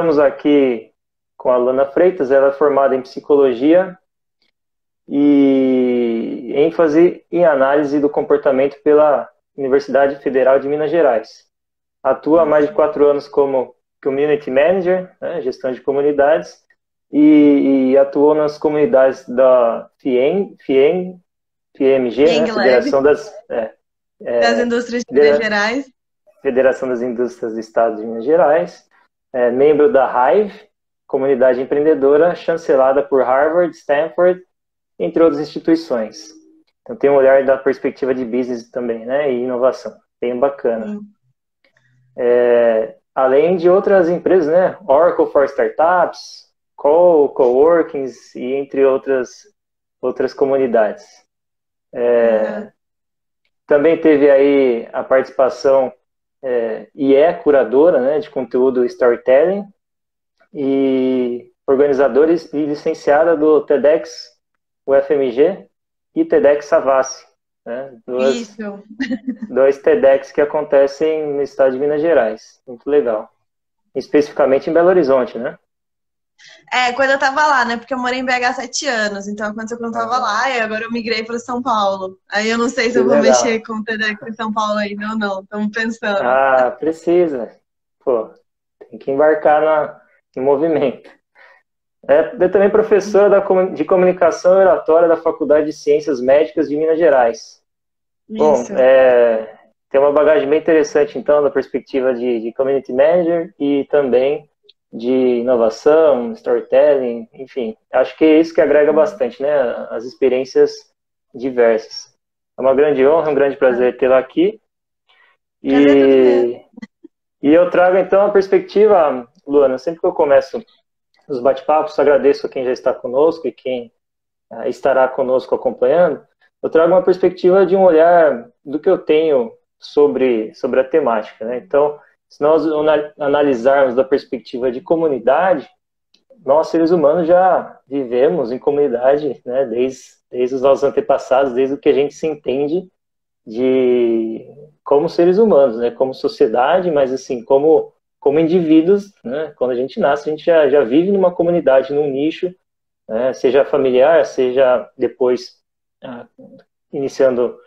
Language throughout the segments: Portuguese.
estamos aqui com a Lana Freitas, ela é formada em psicologia e ênfase em análise do comportamento pela Universidade Federal de Minas Gerais. Atua há mais de 4 anos como Community Manager, né, gestão de comunidades, e atuou nas comunidades da FIEMG, né, Federação das Indústrias de Minas Gerais. Federação das Indústrias do Estado de Minas Gerais, membro da Hive, comunidade empreendedora, chancelada por Harvard, Stanford, entre outras instituições. Então tem um olhar da perspectiva de business também, né, e inovação, bem bacana. Além de outras empresas, né, Oracle for Startups, Coworkings e entre outras comunidades. Também teve aí a participação e é curadora, né, de conteúdo storytelling e organizadora e licenciada do TEDx UFMG e TEDx Savassi, né, dois TEDx que acontecem no estado de Minas Gerais. Muito legal. Especificamente em Belo Horizonte, né? Quando eu tava lá, né? Porque eu morei em BH há 7 anos, então aconteceu quando eu tava lá e agora eu migrei para São Paulo. Aí eu não sei se eu vou mexer com o TEDx em São Paulo ainda ou não, estamos pensando. Precisa. Pô, tem que embarcar em movimento. É também professora de comunicação e oratória da Faculdade de Ciências Médicas de Minas Gerais. Bom, tem uma bagagem bem interessante, então, da perspectiva de community manager e também de inovação, storytelling, enfim. Acho que é isso que agrega bastante, né? As experiências diversas. É uma grande honra, um grande prazer tê-la aqui. E eu trago, então, a perspectiva, Luana, sempre que eu começo os bate-papos, agradeço a quem já está conosco e quem estará conosco acompanhando. Eu trago uma perspectiva de um olhar do que eu tenho sobre a temática, né? Então, se nós analisarmos da perspectiva de comunidade, nós, seres humanos, já vivemos em comunidade, né, desde os nossos antepassados, desde o que a gente se entende como seres humanos, né, como sociedade, mas assim, como indivíduos, né, quando a gente nasce, a gente já vive numa comunidade, num nicho, né, seja familiar, seja depois iniciando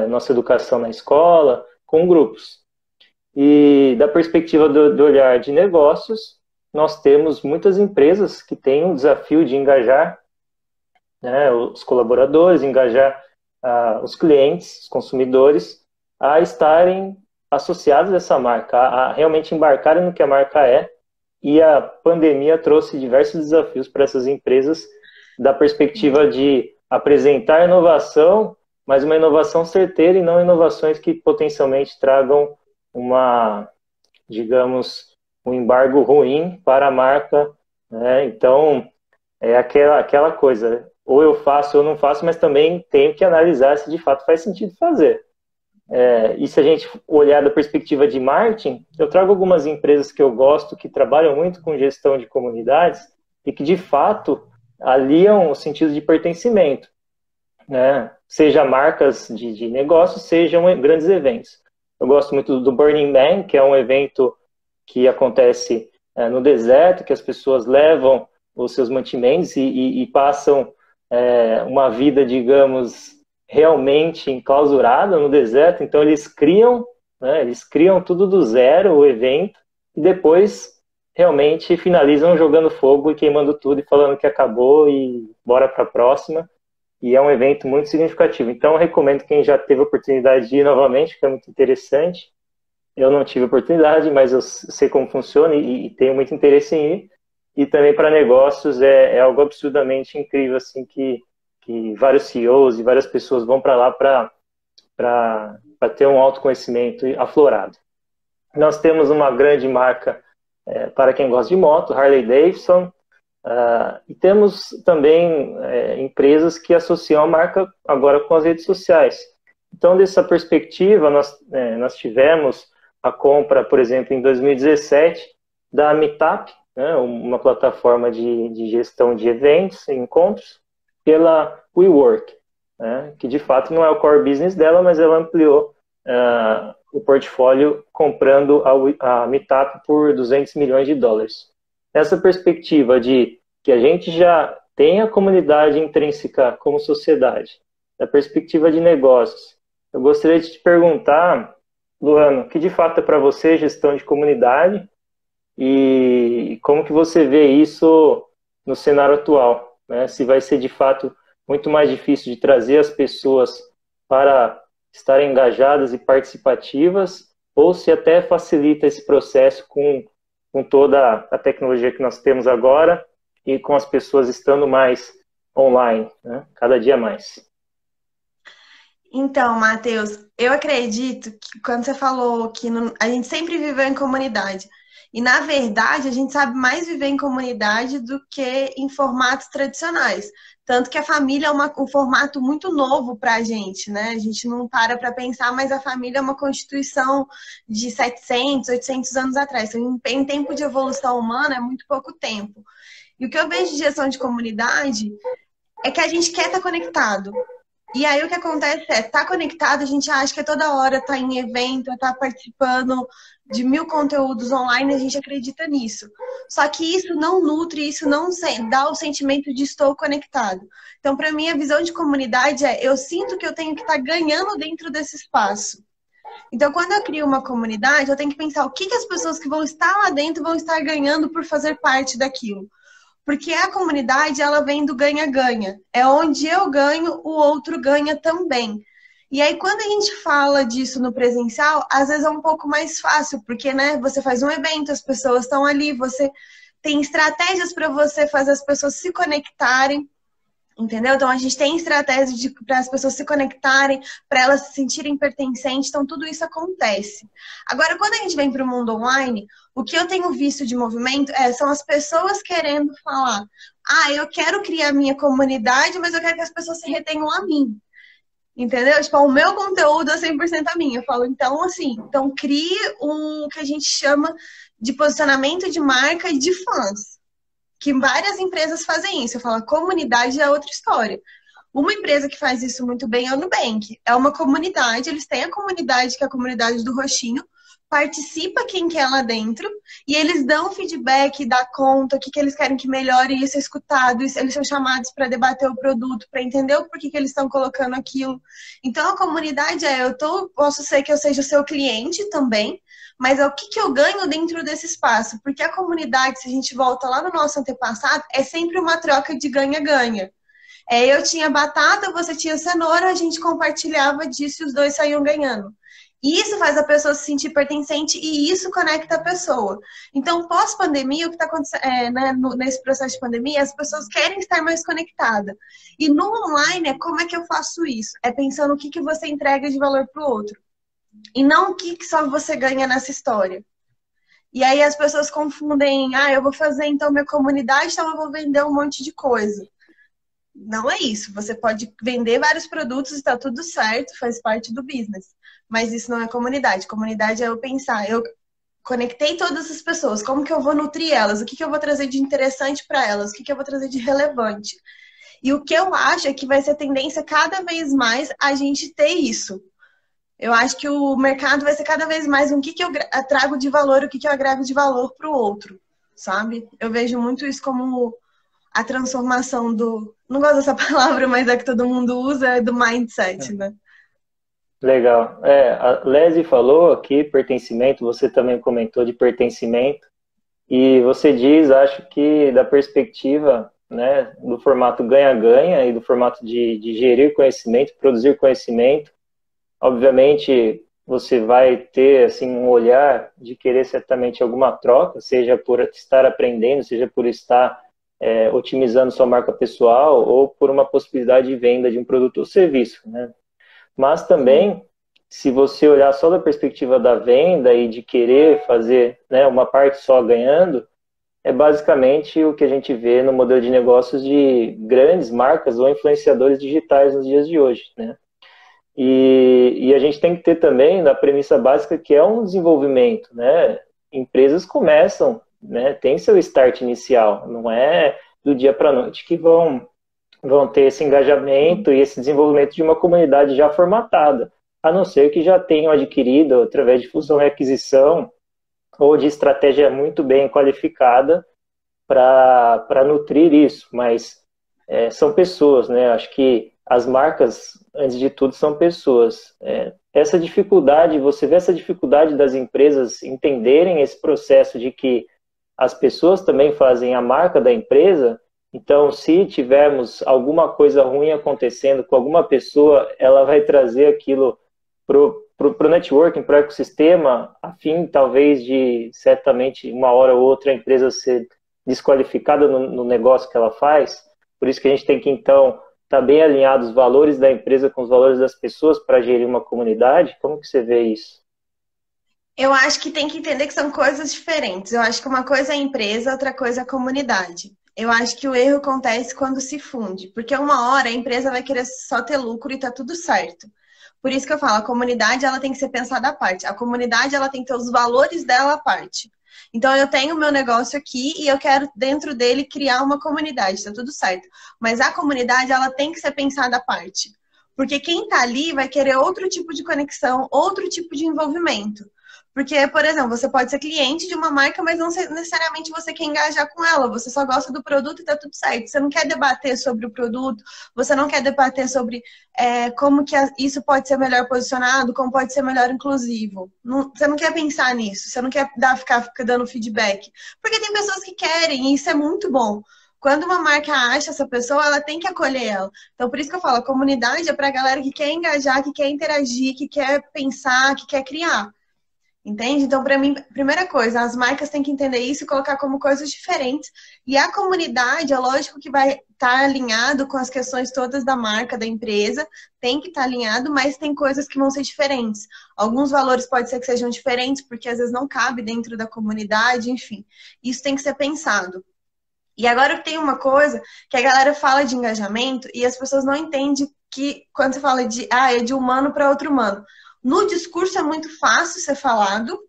nossa educação na escola, com grupos. E da perspectiva do olhar de negócios, nós temos muitas empresas que têm um desafio de engajar, né, os colaboradores, engajar os clientes, os consumidores, a estarem associados a essa marca, a realmente embarcarem no que a marca é. E a pandemia trouxe diversos desafios para essas empresas, da perspectiva de apresentar inovação, mas uma inovação certeira e não inovações que potencialmente tragam um embargo ruim para a marca, né? Então, é aquela coisa, ou eu faço ou não faço, mas também tenho que analisar se de fato faz sentido fazer. E se a gente olhar da perspectiva de marketing, eu trago algumas empresas que eu gosto, que trabalham muito com gestão de comunidades e que de fato aliam o sentido de pertencimento, né? Seja marcas de negócios, sejam grandes eventos. Eu gosto muito do Burning Man, que é um evento que acontece no deserto, que as pessoas levam os seus mantimentos e passam uma vida, digamos, realmente enclausurada no deserto. Então eles criam tudo do zero, o evento, e depois realmente finalizam jogando fogo e queimando tudo e falando que acabou e bora para a próxima. E é um evento muito significativo. Então, eu recomendo quem já teve a oportunidade de ir novamente, que é muito interessante. Eu não tive oportunidade, mas eu sei como funciona e tenho muito interesse em ir. E também para negócios é algo absurdamente incrível, assim, que vários CEOs e várias pessoas vão para lá para ter um autoconhecimento aflorado. Nós temos uma grande marca para quem gosta de moto, Harley Davidson. E temos também empresas que associam a marca agora com as redes sociais. Então, dessa perspectiva, nós tivemos a compra, por exemplo, em 2017, da Meetup, né, uma plataforma de gestão de eventos e encontros, pela WeWork, né, que de fato não é o core business dela, mas ela ampliou o portfólio comprando a Meetup por $200 milhões. nessa perspectiva de que a gente já tem a comunidade intrínseca como sociedade, da perspectiva de negócios, eu gostaria de te perguntar, Luana, o que de fato é para você gestão de comunidade e como que você vê isso no cenário atual, né? Se vai ser de fato muito mais difícil de trazer as pessoas para estarem engajadas e participativas, ou se até facilita esse processo com toda a tecnologia que nós temos agora e com as pessoas estando mais online, né? Cada dia mais. Então, Matheus, eu acredito que quando você falou que a gente sempre viveu em comunidade, e na verdade a gente sabe mais viver em comunidade do que em formatos tradicionais. Tanto que a família é um formato muito novo para a gente, né? A gente não para pensar, mas a família é uma constituição de 700, 800 anos atrás. Então, em tempo de evolução humana, é muito pouco tempo. E o que eu vejo de gestão de comunidade é que a gente quer estar conectado. E aí o que acontece é, tá conectado, a gente acha que toda hora tá em evento, tá participando de 1000 conteúdos online, a gente acredita nisso. Só que isso não nutre, isso não dá o sentimento de estou conectado. Então, para mim, a visão de comunidade é, eu sinto que eu tenho que estar ganhando dentro desse espaço. Então, quando eu crio uma comunidade, eu tenho que pensar o que as pessoas que vão estar lá dentro vão estar ganhando por fazer parte daquilo. Porque a comunidade, ela vem do ganha-ganha. É onde eu ganho, o outro ganha também. E aí, quando a gente fala disso no presencial, às vezes é um pouco mais fácil, porque, né, você faz um evento, as pessoas estão ali, você tem estratégias para você fazer as pessoas se conectarem. Entendeu? Então, a gente tem estratégias para as pessoas se conectarem, para elas se sentirem pertencentes. Então, tudo isso acontece. Agora, quando a gente vem para o mundo online, o que eu tenho visto de movimento são as pessoas querendo falar: ah, eu quero criar minha comunidade, mas eu quero que as pessoas se retenham a mim. Entendeu? Tipo, o meu conteúdo é 100% a mim. Eu falo, então, assim, então crie o que a gente chama de posicionamento de marca e de fãs. Que várias empresas fazem isso. Eu falo, a comunidade é outra história. Uma empresa que faz isso muito bem é o Nubank. É uma comunidade, eles têm a comunidade, que é a comunidade do Roxinho, participa quem quer lá dentro, e eles dão feedback, dá conta, o que eles querem que melhore, isso é escutado, eles são chamados para debater o produto, para entender o porquê que eles estão colocando aquilo. Então, a comunidade posso ser que eu seja o seu cliente também, mas é o que eu ganho dentro desse espaço. Porque a comunidade, se a gente volta lá no nosso antepassado, é sempre uma troca de ganha-ganha. Eu tinha batata, você tinha cenoura, a gente compartilhava disso e os dois saíam ganhando. E isso faz a pessoa se sentir pertencente e isso conecta a pessoa. Então, pós-pandemia, o que está acontecendo nesse processo de pandemia, as pessoas querem estar mais conectadas. E no online, como é que eu faço isso? É pensando o que você entrega de valor para o outro. E não o que só você ganha nessa história. E aí as pessoas confundem, eu vou fazer então minha comunidade, então eu vou vender um monte de coisa. Não é isso. Você pode vender vários produtos, está tudo certo, faz parte do business. Mas isso não é comunidade. Comunidade é eu pensar, eu conectei todas as pessoas, como que eu vou nutrir elas? O que eu vou trazer de interessante para elas? O que eu vou trazer de relevante? E o que eu acho é que vai ser tendência cada vez mais a gente ter isso. Eu acho que o mercado vai ser cada vez mais o que eu trago de valor, o que eu agrego de valor para o outro, sabe? Eu vejo muito isso como a transformação do... Não gosto dessa palavra, mas é que todo mundo usa, do mindset, né? Legal. A Leslie falou aqui, pertencimento, você também comentou de pertencimento, e você diz, acho que da perspectiva, né, do formato ganha-ganha e do formato de gerir conhecimento, produzir conhecimento, obviamente você vai ter assim, um olhar de querer certamente alguma troca, seja por estar aprendendo, seja por estar otimizando sua marca pessoal ou por uma possibilidade de venda de um produto ou serviço, né? Mas também, se você olhar só da perspectiva da venda e de querer fazer, né, uma parte só ganhando, é basicamente o que a gente vê no modelo de negócios de grandes marcas ou influenciadores digitais nos dias de hoje, né? E a gente tem que ter também na premissa básica que é um desenvolvimento, né? Empresas começam, né, tem seu start inicial, não é do dia para a noite que vão ter esse engajamento e esse desenvolvimento de uma comunidade já formatada, a não ser que já tenham adquirido, através de fusão e aquisição, ou de estratégia muito bem qualificada, para nutrir isso, mas são pessoas, né? Acho que as marcas, antes de tudo, são pessoas. Essa dificuldade, você vê essa dificuldade das empresas entenderem esse processo de que as pessoas também fazem a marca da empresa. Então, se tivermos alguma coisa ruim acontecendo com alguma pessoa, ela vai trazer aquilo para o networking, para o ecossistema, a fim, talvez, de, certamente, uma hora ou outra, a empresa ser desqualificada no negócio que ela faz. Por isso que a gente tem que, então, estar bem alinhado os valores da empresa com os valores das pessoas para gerir uma comunidade. Como que você vê isso? Eu acho que tem que entender que são coisas diferentes. Eu acho que uma coisa é a empresa, outra coisa é a comunidade. Eu acho que o erro acontece quando se funde, porque uma hora a empresa vai querer só ter lucro e tá tudo certo. Por isso que eu falo, a comunidade ela tem que ser pensada à parte. A comunidade ela tem que ter os valores dela à parte. Então eu tenho o meu negócio aqui e eu quero dentro dele criar uma comunidade, tá tudo certo. Mas a comunidade ela tem que ser pensada à parte. Porque quem tá ali vai querer outro tipo de conexão, outro tipo de envolvimento. Porque, por exemplo, você pode ser cliente de uma marca, mas não necessariamente você quer engajar com ela. Você só gosta do produto e tá tudo certo. Você não quer debater sobre o produto, você não quer debater sobre como que isso pode ser melhor posicionado, como pode ser melhor inclusivo. Você não quer pensar nisso, você não quer ficar dando feedback. Porque tem pessoas que querem, e isso é muito bom. Quando uma marca acha essa pessoa, ela tem que acolher ela. Então, por isso que eu falo, a comunidade é pra galera que quer engajar, que quer interagir, que quer pensar, que quer criar. Entende? Então, para mim, primeira coisa, as marcas têm que entender isso e colocar como coisas diferentes. E a comunidade, é lógico que vai estar alinhado com as questões todas da marca, da empresa, tem que estar alinhado, mas tem coisas que vão ser diferentes. Alguns valores pode ser que sejam diferentes, porque às vezes não cabe dentro da comunidade, enfim. Isso tem que ser pensado. E agora tem uma coisa que a galera fala de engajamento e as pessoas não entendem que quando você fala é de humano para outro humano. No discurso é muito fácil ser falado,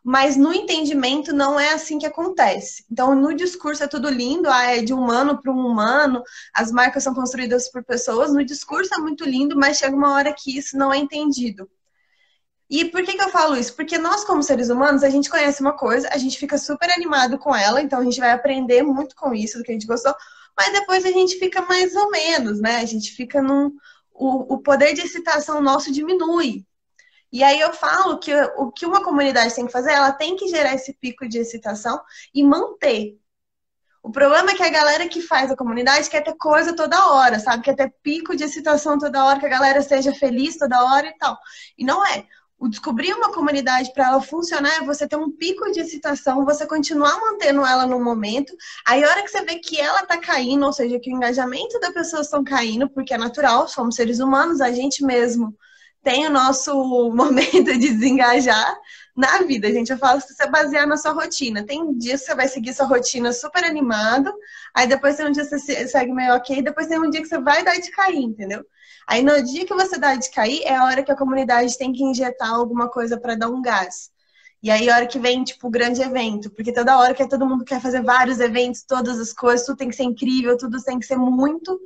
mas no entendimento não é assim que acontece. Então, no discurso é tudo lindo, é de humano para um humano, as marcas são construídas por pessoas, no discurso é muito lindo, mas chega uma hora que isso não é entendido. E por que eu falo isso? Porque nós, como seres humanos, a gente conhece uma coisa, a gente fica super animado com ela, então a gente vai aprender muito com isso, do que a gente gostou, mas depois a gente fica mais ou menos, né? A gente fica num. O poder de excitação nosso diminui. E aí eu falo que o que uma comunidade tem que fazer, ela tem que gerar esse pico de excitação e manter. O problema é que a galera que faz a comunidade quer ter coisa toda hora, sabe? Quer ter pico de excitação toda hora, que a galera seja feliz toda hora e tal. E não é. O descobrir uma comunidade para ela funcionar é você ter um pico de excitação, você continuar mantendo ela no momento. Aí a hora que você vê que ela tá caindo, ou seja, que o engajamento das pessoas estão caindo, porque é natural, somos seres humanos, a gente mesmo tem o nosso momento de desengajar na vida, gente. Eu falo se você basear na sua rotina. Tem dias que você vai seguir sua rotina super animado, aí depois tem um dia que você segue meio ok, depois tem um dia que você vai dar de cair, entendeu? Aí no dia que você dá de cair, é a hora que a comunidade tem que injetar alguma coisa para dar um gás. E aí a hora que vem, tipo, o grande evento, porque toda hora que todo mundo quer fazer vários eventos, todas as coisas, tudo tem que ser incrível, tudo tem que ser muito.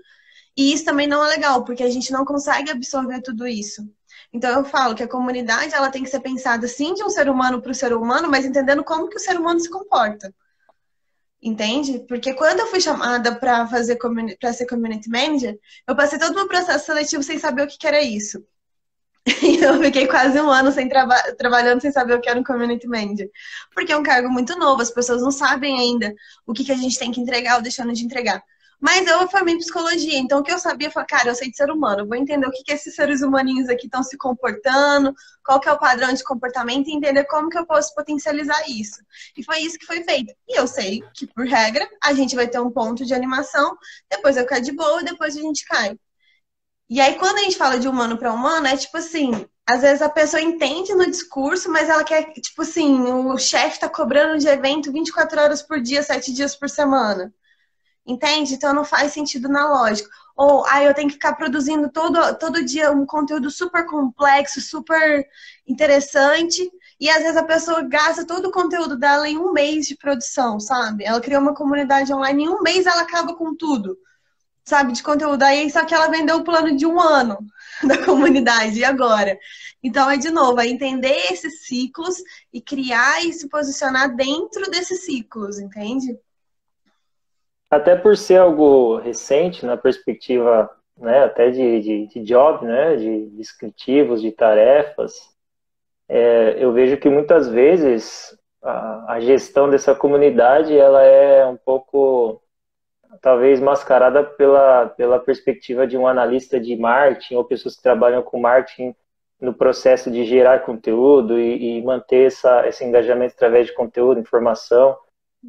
E isso também não é legal, porque a gente não consegue absorver tudo isso. Então eu falo que a comunidade ela tem que ser pensada sim de um ser humano para o ser humano, mas entendendo como que o ser humano se comporta. Entende? Porque quando eu fui chamada para ser community manager, eu passei todo o meu processo seletivo sem saber o que era isso. E eu fiquei quase um ano trabalhando sem saber o que era um community manager. Porque é um cargo muito novo, as pessoas não sabem ainda o que a gente tem que entregar ou deixando de entregar. Mas eu formei em psicologia, então o que eu sabia foi, cara, eu sei de ser humano, eu vou entender o que esses seres humaninhos aqui estão se comportando, qual que é o padrão de comportamento e entender como que eu posso potencializar isso. E foi isso que foi feito. E eu sei que, por regra, a gente vai ter um ponto de animação, depois eu caio de boa e depois a gente cai. E aí, quando a gente fala de humano para humano, é tipo assim, às vezes a pessoa entende no discurso, mas ela quer, tipo assim, o chefe tá cobrando de evento 24 horas por dia, 7 dias por semana. Entende? Então não faz sentido na lógica. Ou, eu tenho que ficar produzindo todo dia um conteúdo super complexo, super interessante, e às vezes a pessoa gasta todo o conteúdo dela em um mês de produção, sabe? Ela criou uma comunidade online, em um mês ela acaba com tudo, sabe? De conteúdo. Aí só que ela vendeu o plano de um ano da comunidade, e agora? Então é de novo, é entender esses ciclos e criar e se posicionar dentro desses ciclos, entende? Até por ser algo recente na perspectiva, né, até de job, né, de descritivos, de tarefas, eu vejo que muitas vezes a gestão dessa comunidade ela é um pouco, talvez, mascarada pela perspectiva de um analista de marketing ou pessoas que trabalham com marketing no processo de gerar conteúdo e manter esse engajamento através de conteúdo, informação.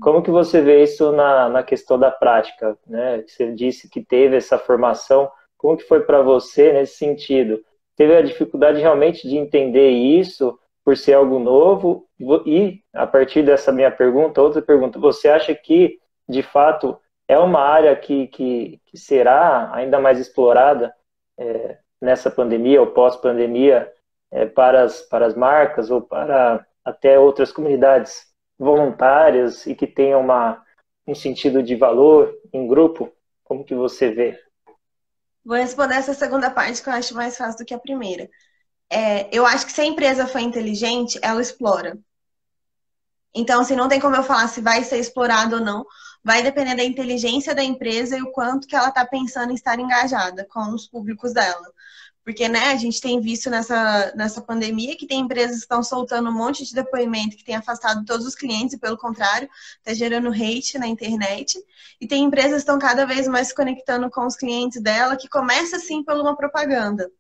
Como que você vê isso na questão da prática, né? Você disse que teve essa formação. Como que foi para você nesse sentido? Teve a dificuldade realmente de entender isso por ser algo novo? E, a partir dessa minha pergunta, outra pergunta, você acha que, de fato, é uma área que será ainda mais explorada nessa pandemia ou pós-pandemia para as marcas ou para até outras comunidades voluntárias e que tenham um sentido de valor em grupo? Como que você vê? Vou responder essa segunda parte que eu acho mais fácil do que a primeira. Eu acho que se a empresa for inteligente, ela explora. Então, assim, não tem como eu falar se vai ser explorado ou não. Vai depender da inteligência da empresa e o quanto que ela está pensando em estar engajada com os públicos dela. Porque, né, a gente tem visto nessa pandemia que tem empresas que estão soltando um monte de depoimento que tem afastado todos os clientes e, pelo contrário, está gerando hate na internet. E tem empresas que estão cada vez mais se conectando com os clientes dela, que começa, assim, por uma propaganda.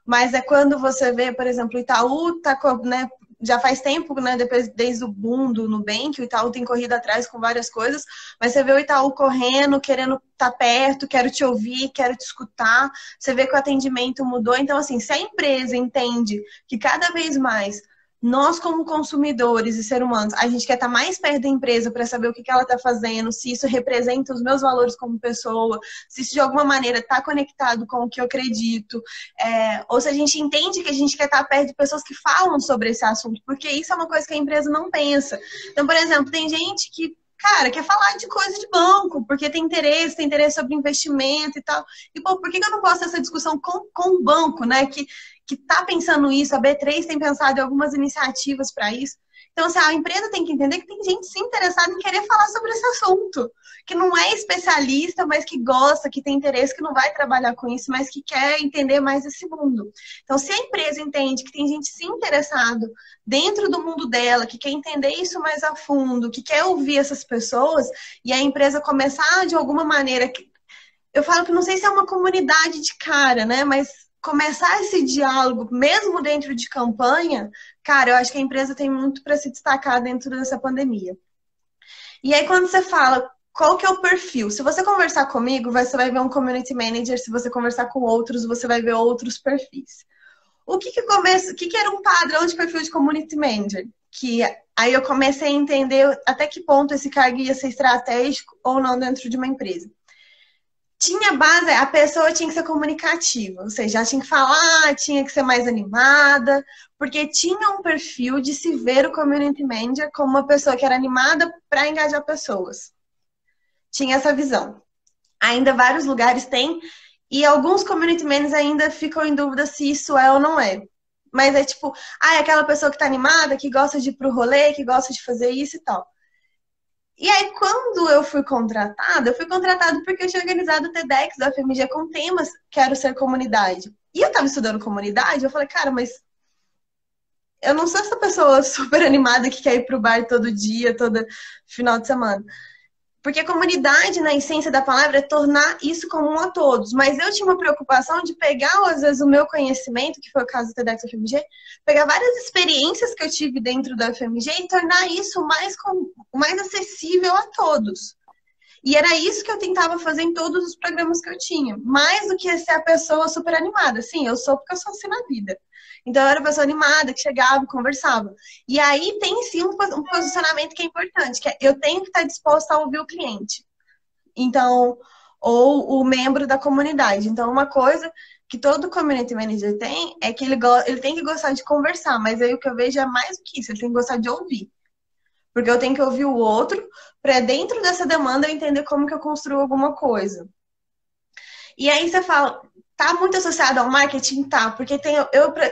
Mas é quando você vê, por exemplo, o Itaú tá, né, já faz tempo, né, desde o boom do Nubank, o Itaú tem corrido atrás com várias coisas, mas você vê o Itaú correndo, querendo estar perto, quero te ouvir, quero te escutar, você vê que o atendimento mudou. Então, assim, se a empresa entende que cada vez mais nós, como consumidores e seres humanos, a gente quer estar mais perto da empresa para saber o que ela está fazendo, se isso representa os meus valores como pessoa, se isso de alguma maneira está conectado com o que eu acredito, ou se a gente entende que a gente quer estar perto de pessoas que falam sobre esse assunto, porque isso é uma coisa que a empresa não pensa. Então, por exemplo, tem gente que, cara, quer falar de coisa de banco, porque tem interesse sobre investimento e tal. E, pô, por que eu não posso ter essa discussão com o banco, né? Que está pensando isso, a B3 tem pensado em algumas iniciativas para isso. Então, assim, a empresa tem que entender que tem gente se interessada em querer falar sobre esse assunto, que não é especialista, mas que gosta, que tem interesse, que não vai trabalhar com isso, mas que quer entender mais esse mundo. Então, se a empresa entende que tem gente se interessado dentro do mundo dela, que quer entender isso mais a fundo, que quer ouvir essas pessoas, e a empresa começar de alguma maneira... Eu falo que não sei se é uma comunidade de cara, né? Mas começar esse diálogo, mesmo dentro de campanha, cara, eu acho que a empresa tem muito para se destacar dentro dessa pandemia. E aí, quando você fala qual que é o perfil, se você conversar comigo, você vai ver um community manager, se você conversar com outros, você vai ver outros perfis. O que era um padrão de perfil de community manager? Que aí eu comecei a entender até que ponto esse cargo ia ser estratégico ou não dentro de uma empresa. Tinha base, a pessoa tinha que ser comunicativa, ou seja, ela tinha que falar, tinha que ser mais animada, porque tinha um perfil de se ver o community manager como uma pessoa que era animada para engajar pessoas. Tinha essa visão. Ainda vários lugares têm, e alguns community managers ainda ficam em dúvida se isso é ou não é. Mas é tipo, é aquela pessoa que tá animada, que gosta de ir pro rolê, que gosta de fazer isso e tal. E aí, quando eu fui contratada porque eu tinha organizado o TEDx da FMG com temas Quero Ser Comunidade. E eu tava estudando comunidade, eu falei, cara, mas eu não sou essa pessoa super animada que quer ir pro bar todo dia, todo final de semana. Porque a comunidade, na essência da palavra, é tornar isso comum a todos. Mas eu tinha uma preocupação de pegar, às vezes, o meu conhecimento, que foi o caso do TEDx da FMG, pegar várias experiências que eu tive dentro da FMG e tornar isso mais acessível a todos. E era isso que eu tentava fazer em todos os programas que eu tinha. Mais do que ser a pessoa super animada. Sim, eu sou porque eu sou assim na vida. Então, eu era a pessoa animada, que chegava e conversava. E aí tem sim um posicionamento que é importante, que é eu tenho que estar disposta a ouvir o cliente. Então, ou o membro da comunidade. Então, uma coisa que todo community manager tem é que ele tem que gostar de conversar, mas aí o que eu vejo é mais do que isso, ele tem que gostar de ouvir. Porque eu tenho que ouvir o outro para dentro dessa demanda eu entender como que eu construo alguma coisa. E aí você fala, tá muito associado ao marketing? Tá, porque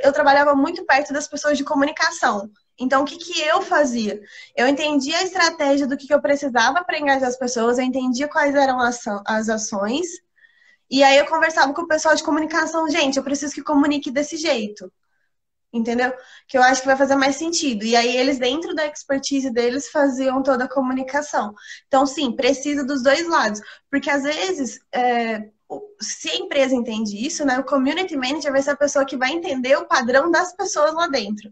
eu trabalhava muito perto das pessoas de comunicação. Então, o que que eu fazia? Eu entendia a estratégia do que eu precisava para engajar as pessoas, eu entendia quais eram as ações, e aí eu conversava com o pessoal de comunicação, gente, eu preciso que comunique desse jeito, entendeu? Que eu acho que vai fazer mais sentido. E aí eles, dentro da expertise deles, faziam toda a comunicação. Então, sim, precisa dos dois lados. Porque às vezes, se a empresa entende isso, né, o community manager vai ser a pessoa que vai entender o padrão das pessoas lá dentro.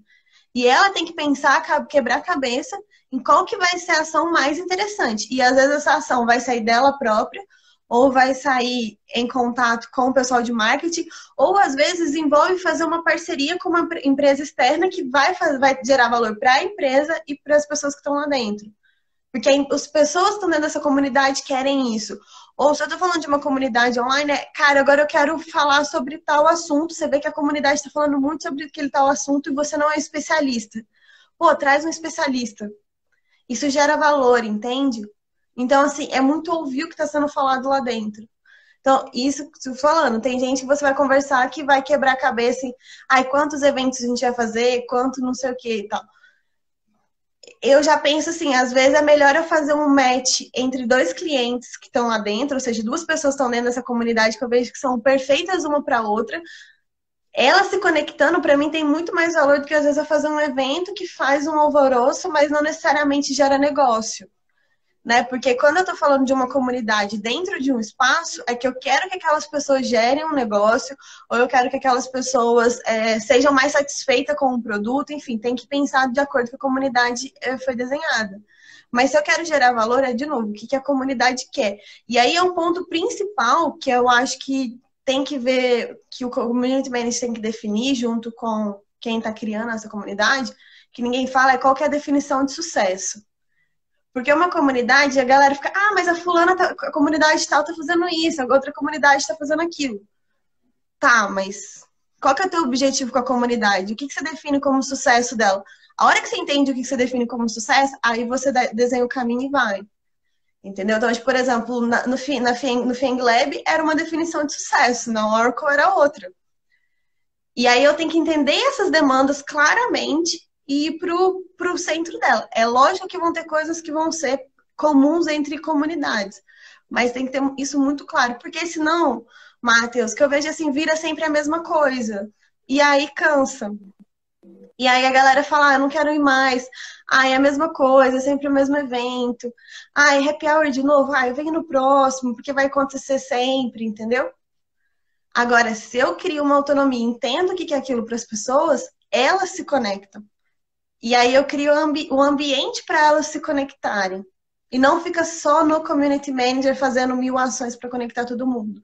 E ela tem que pensar, quebrar a cabeça em qual que vai ser a ação mais interessante. E às vezes essa ação vai sair dela própria, ou vai sair em contato com o pessoal de marketing, ou às vezes envolve fazer uma parceria com uma empresa externa que vai gerar valor para a empresa e para as pessoas que estão lá dentro. Porque as pessoas que estão dentro dessa comunidade querem isso. Ou se eu estou falando de uma comunidade online, cara, agora eu quero falar sobre tal assunto. Você vê que a comunidade está falando muito sobre aquele tal assunto e você não é especialista. Pô, traz um especialista. Isso gera valor, entende? Então, assim, é muito ouvir o que está sendo falado lá dentro. Então, isso que eu tô falando, tem gente que você vai conversar que vai quebrar a cabeça em, ai, quantos eventos a gente vai fazer, quanto não sei o que e tal. Eu já penso assim, às vezes é melhor eu fazer um match entre dois clientes que estão lá dentro, ou seja, duas pessoas estão dentro dessa comunidade que eu vejo que são perfeitas uma para outra. Elas se conectando, para mim, tem muito mais valor do que às vezes eu fazer um evento que faz um alvoroço, mas não necessariamente gera negócio. Né? Porque quando eu tô falando de uma comunidade dentro de um espaço, é que eu quero que aquelas pessoas gerem um negócio, ou eu quero que aquelas pessoas sejam mais satisfeitas com o produto, enfim, tem que pensar de acordo com a comunidade foi desenhada. Mas se eu quero gerar valor, é de novo, o que a comunidade quer. E aí é um ponto principal que eu acho que tem que ver, que o community manager tem que definir junto com quem está criando essa comunidade, que ninguém fala, é qual que é a definição de sucesso. Porque uma comunidade, a galera fica, ah, mas a fulana, a comunidade tal tá fazendo isso, a outra comunidade tá fazendo aquilo. Tá, mas qual que é o teu objetivo com a comunidade? O que você define como sucesso dela? A hora que você entende o que você define como sucesso, aí você desenha o caminho e vai. Entendeu? Então, por exemplo, no Feng Lab era uma definição de sucesso, na Oracle era outra. E aí eu tenho que entender essas demandas claramente e ir pro centro dela. É lógico que vão ter coisas que vão ser comuns entre comunidades, mas tem que ter isso muito claro, porque senão, Matheus, que eu vejo assim, vira sempre a mesma coisa. E aí cansa. E aí a galera fala, ah, eu não quero ir mais. Ah, é a mesma coisa, é sempre o mesmo evento. Ah, é happy hour de novo. Ah, eu venho no próximo, porque vai acontecer sempre, entendeu? Agora, se eu crio uma autonomia, entendo o que é aquilo para as pessoas, elas se conectam. E aí eu crio um ambiente para elas se conectarem. E não fica só no community manager fazendo 1000 ações para conectar todo mundo.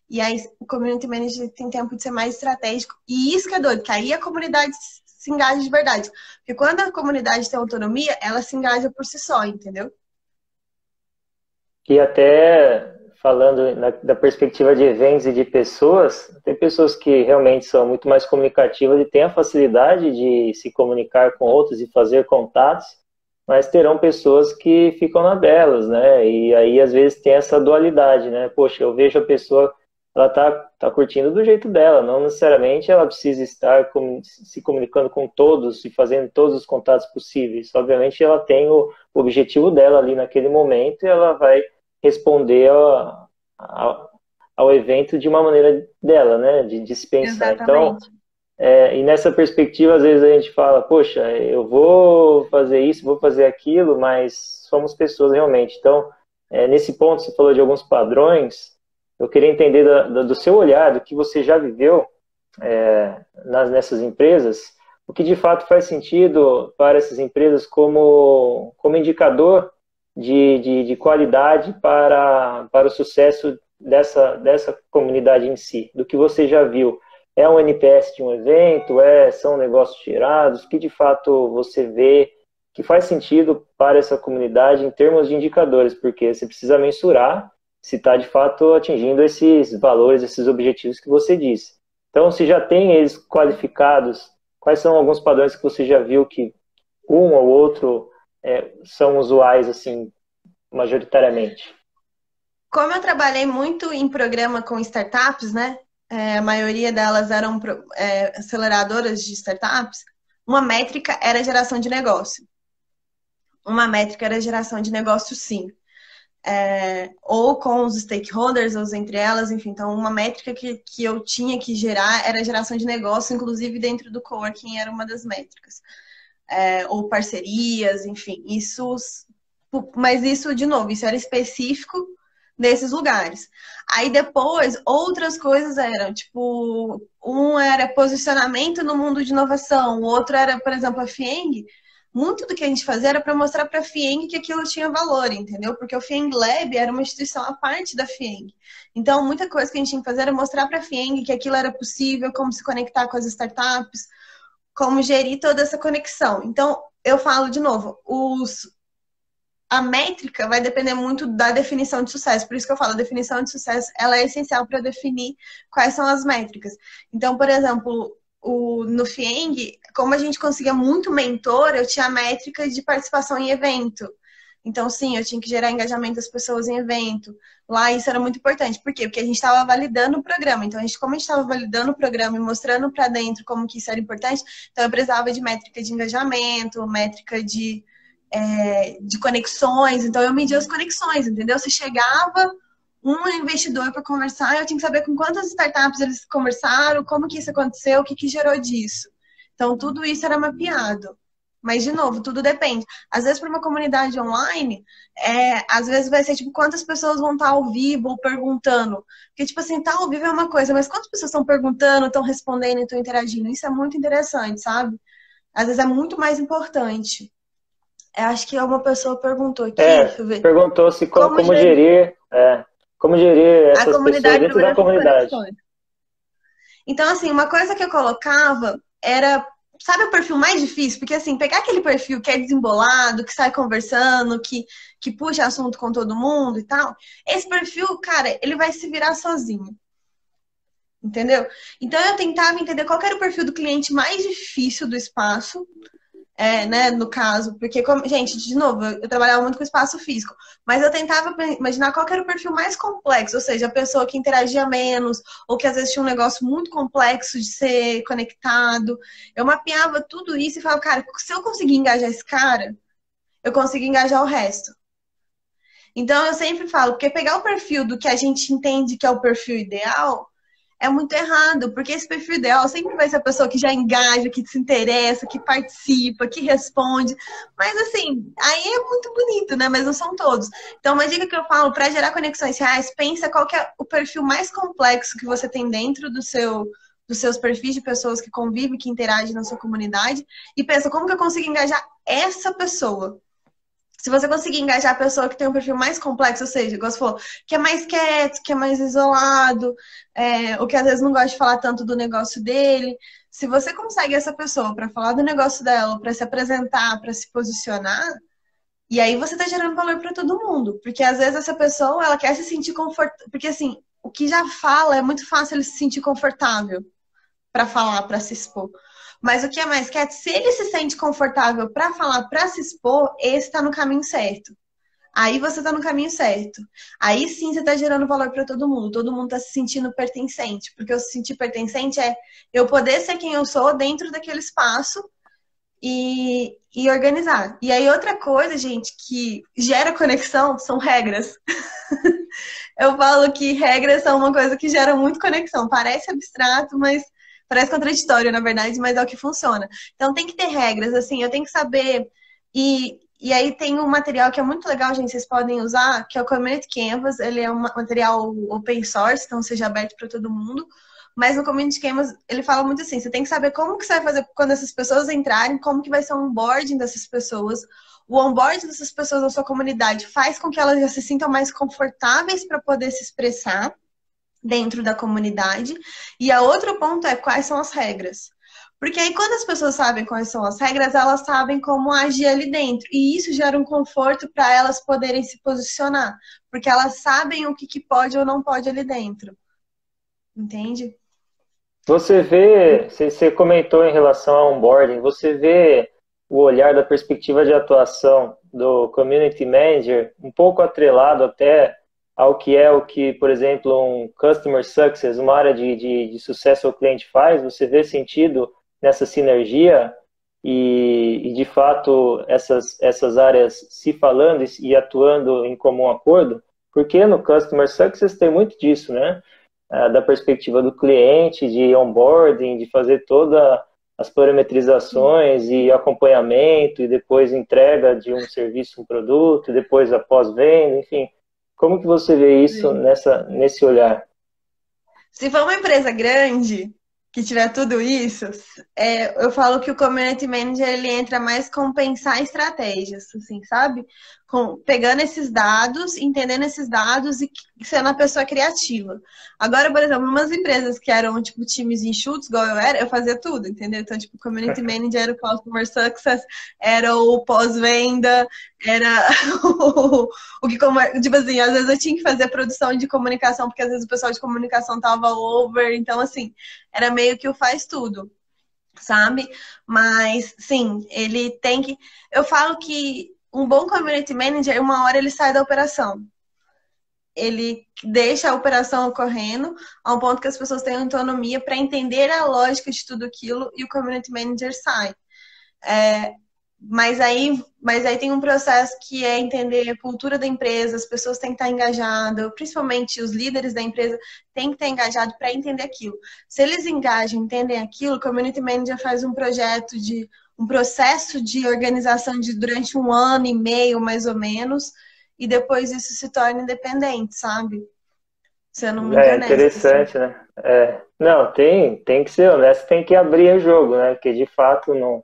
E aí o community manager tem tempo de ser mais estratégico. E isso que é doido, que aí a comunidade se engaja de verdade. Porque quando a comunidade tem autonomia, ela se engaja por si só, entendeu? E até falando da perspectiva de eventos e de pessoas, tem pessoas que realmente são muito mais comunicativas e têm a facilidade de se comunicar com outros e fazer contatos, mas terão pessoas que ficam na delas, né? E aí às vezes tem essa dualidade, né? Poxa, eu vejo a pessoa, ela tá curtindo do jeito dela, não necessariamente ela precisa estar se comunicando com todos e fazendo todos os contatos possíveis. Obviamente ela tem o objetivo dela ali naquele momento e ela vai responder ao evento de uma maneira dela, né, de se pensar. Então, Exatamente. e nessa perspectiva, às vezes a gente fala, poxa, eu vou fazer isso, vou fazer aquilo, mas somos pessoas realmente. Então, nesse ponto, você falou de alguns padrões, eu queria entender do seu olhar, do que você já viveu nessas empresas, o que de fato faz sentido para essas empresas como indicador de qualidade para o sucesso dessa comunidade em si, do que você já viu. É um NPS de um evento? São negócios gerados? O que de fato você vê que faz sentido para essa comunidade em termos de indicadores? Porque você precisa mensurar se está de fato atingindo esses valores, esses objetivos que você disse. Então, se já tem eles qualificados, quais são alguns padrões que você já viu que um ou outro são usuais, assim, majoritariamente? Como eu trabalhei muito em programa com startups, né? A maioria delas eram aceleradoras de startups. uma métrica era geração de negócio. Uma métrica era geração de negócio, sim. Ou com os stakeholders, ou entre elas, enfim. Então, uma métrica que eu tinha que gerar era geração de negócio, inclusive dentro do coworking era uma das métricas. Ou parcerias, enfim. Mas isso, de novo, isso era específico desses lugares. Aí depois, outras coisas eram, tipo, um era posicionamento no mundo de inovação, o outro era, por exemplo, a FIENG. Muito do que a gente fazia era para mostrar para a FIENG que aquilo tinha valor, entendeu? Porque o FIENG Lab era uma instituição à parte da FIENG. Então, muita coisa que a gente tinha que fazer era mostrar para a FIENG que aquilo era possível, como se conectar com as startups, como gerir toda essa conexão. Então, eu falo de novo, a métrica vai depender muito da definição de sucesso. Por isso que eu falo, a definição de sucesso ela é essencial para definir quais são as métricas. Então, por exemplo, no FIENG, como a gente conseguia muito mentor, eu tinha a métrica de participação em evento. Então, sim, eu tinha que gerar engajamento das pessoas em evento. Lá, isso era muito importante. Por quê? Porque a gente estava validando o programa. Então, como a gente estava validando o programa e mostrando para dentro como que isso era importante, então eu precisava de métrica de engajamento, métrica de conexões. Então, eu media as conexões, entendeu? Se chegava um investidor para conversar, eu tinha que saber com quantas startups eles conversaram, como que isso aconteceu, o que gerou disso. Então, tudo isso era mapeado. Mas, de novo, tudo depende. Às vezes, para uma comunidade online, às vezes vai ser, tipo, quantas pessoas vão estar ao vivo ou perguntando. Porque, tipo assim, tá ao vivo é uma coisa, mas quantas pessoas estão perguntando, estão respondendo e estão interagindo? Isso é muito interessante, sabe? Às vezes é muito mais importante. Eu acho que uma pessoa perguntou aqui, deixa eu ver. Perguntou se como gerir essas pessoas dentro da comunidade. Então, assim, uma coisa que eu colocava era, sabe o perfil mais difícil? Porque, assim, pegar aquele perfil que é desembolado, que sai conversando, que puxa assunto com todo mundo e tal, esse perfil, cara, ele vai se virar sozinho. Entendeu? Então, eu tentava entender qual era o perfil do cliente mais difícil do espaço, né, no caso, porque, gente, de novo, eu trabalhava muito com espaço físico, mas eu tentava imaginar qual era o perfil mais complexo, ou seja, a pessoa que interagia menos, ou que às vezes tinha um negócio muito complexo de ser conectado. Eu mapeava tudo isso e falava, cara, se eu conseguir engajar esse cara, eu consigo engajar o resto. Então, eu sempre falo, porque pegar o perfil do que a gente entende que é o perfil ideal é muito errado, porque esse perfil ideal sempre vai ser a pessoa que já engaja, que se interessa, que participa, que responde. Mas assim, aí é muito bonito, né? Mas não são todos. Então, uma dica que eu falo, para gerar conexões reais, pensa qual que é o perfil mais complexo que você tem dentro dos seus perfis de pessoas que convivem, que interagem na sua comunidade, e pensa como que eu consigo engajar essa pessoa. Se você conseguir engajar a pessoa que tem um perfil mais complexo, ou seja, igual você falou, que é mais quieto, que é mais isolado, ou que às vezes não gosta de falar tanto do negócio dele, se você consegue essa pessoa para falar do negócio dela, para se apresentar, para se posicionar, e aí você tá gerando valor para todo mundo, porque às vezes essa pessoa, ela quer se sentir confortável, porque assim, o que já fala é muito fácil ele se sentir confortável para falar, para se expor. Mas o que é mais quieto, se ele se sente confortável para falar, para se expor, esse está no caminho certo. Aí você está no caminho certo. Aí sim você está gerando valor para todo mundo está se sentindo pertencente. Porque eu se sentir pertencente é eu poder ser quem eu sou dentro daquele espaço e organizar. E aí outra coisa, gente, que gera conexão são regras. Eu falo que regras são uma coisa que gera muito conexão. Parece abstrato, mas parece contraditório, na verdade, mas é o que funciona. Então tem que ter regras, assim, eu tenho que saber. E aí tem um material que é muito legal, gente, vocês podem usar, que é o Community Canvas. Ele é um material open source, então seja aberto para todo mundo. Mas no Community Canvas, ele fala muito assim, você tem que saber como que você vai fazer quando essas pessoas entrarem, como que vai ser o onboarding dessas pessoas. O onboarding dessas pessoas na sua comunidade faz com que elas já se sintam mais confortáveis para poder se expressar dentro da comunidade. E a outro ponto é quais são as regras. Porque aí quando as pessoas sabem quais são as regras, elas sabem como agir ali dentro. E isso gera um conforto para elas poderem se posicionar. Porque elas sabem o que pode ou não pode ali dentro. Entende? Você comentou em relação ao onboarding, você vê o olhar da perspectiva de atuação do Community Manager um pouco atrelado até ao que, por exemplo, um Customer Success, uma área de sucesso ao cliente faz? Você vê sentido nessa sinergia e de fato essas áreas se falando e atuando em comum acordo, porque no Customer Success tem muito disso, né? Da perspectiva do cliente, de onboarding, de fazer todas as parametrizações e acompanhamento, e depois entrega de um serviço, um produto, e depois a pós-venda, enfim. Como que você vê isso Sim. nesse olhar? Se for uma empresa grande, que tiver tudo isso, eu falo que o Community Manager ele entra mais com pensar estratégias, assim, sabe? Pegando esses dados, entendendo esses dados e sendo a pessoa criativa. Agora, por exemplo, umas empresas que eram, tipo, times enxutos, igual eu era, eu fazia tudo, entendeu? Então, tipo, o Community Manager era o Customer Success, era o pós-venda, era o que, tipo assim, às vezes eu tinha que fazer a produção de comunicação, porque às vezes o pessoal de comunicação tava over, então, assim, era meio que o faz tudo, sabe? Mas, sim, ele tem que... Eu falo que um bom community manager, uma hora ele sai da operação. Ele deixa a operação ocorrendo a um ponto que as pessoas têm autonomia para entender a lógica de tudo aquilo e o community manager sai. Mas aí tem um processo que é entender a cultura da empresa, as pessoas têm que estar engajadas, principalmente os líderes da empresa têm que estar engajados para entender aquilo. Se eles engajam, entendem aquilo, o Community Manager faz um processo de organização durante 1 ano e meio, mais ou menos, e depois isso se torna independente, sabe? Sendo muito É honesta, assim. interessante, né? Não, tem que ser honesto, tem que abrir o jogo, né? Porque de fato não,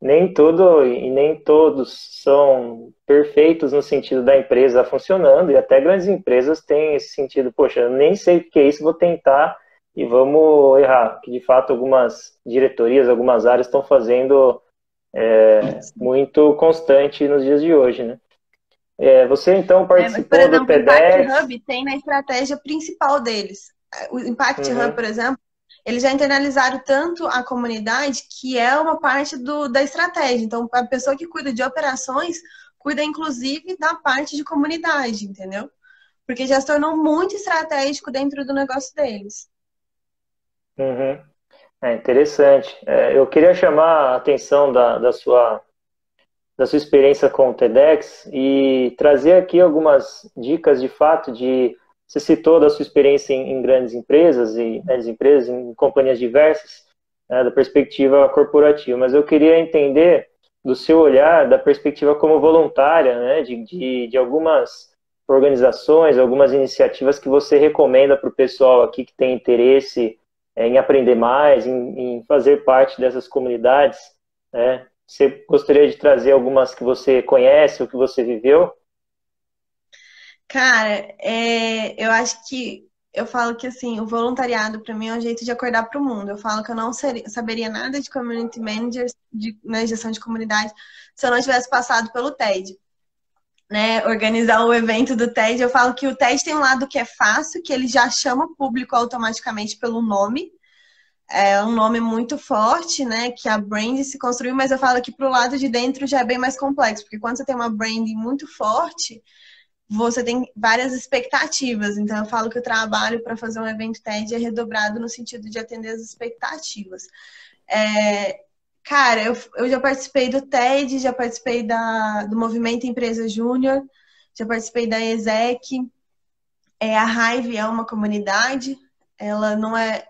nem tudo e nem todos são perfeitos no sentido da empresa funcionando, e até grandes empresas têm esse sentido, poxa, eu nem sei o que é isso, vou tentar e vamos errar. Que de fato algumas diretorias, algumas áreas estão fazendo muito constante nos dias de hoje, né? Você então Mas, por participou do exemplo, o Impact TEDx? Hub tem na estratégia principal deles. O Impact Hub, Uhum. por exemplo, eles já internalizaram tanto a comunidade que é uma parte da estratégia. Então, a pessoa que cuida de operações cuida, inclusive, da parte de comunidade, entendeu? Porque já se tornou muito estratégico dentro do negócio deles. Uhum. É interessante. Eu queria chamar a atenção da sua experiência com o TEDx e trazer aqui algumas dicas de fato de... Você citou da sua experiência em grandes empresas e médias empresas, em companhias diversas, né, da perspectiva corporativa, mas eu queria entender do seu olhar, da perspectiva como voluntária, né, de algumas organizações, algumas iniciativas que você recomenda para o pessoal aqui que tem interesse em aprender mais, em fazer parte dessas comunidades, né? Você gostaria de trazer algumas que você conhece ou que você viveu? Cara, eu acho que eu falo que assim, o voluntariado para mim é um jeito de acordar para o mundo. Eu falo que eu não saberia nada de community managers, na gestão de comunidade, se eu não tivesse passado pelo TED. Né, organizar o evento do TED, eu falo que o TED tem um lado que é fácil, que ele já chama o público automaticamente pelo nome. É um nome muito forte, né? Que a brand se construiu, mas eu falo que pro lado de dentro já é bem mais complexo, porque quando você tem uma brand muito forte, você tem várias expectativas. Então, eu falo que o trabalho para fazer um evento TED é redobrado no sentido de atender as expectativas. Cara, eu já participei do TED, já participei do Movimento Empresa Júnior, já participei da ESEC. A Hive é uma comunidade, ela não é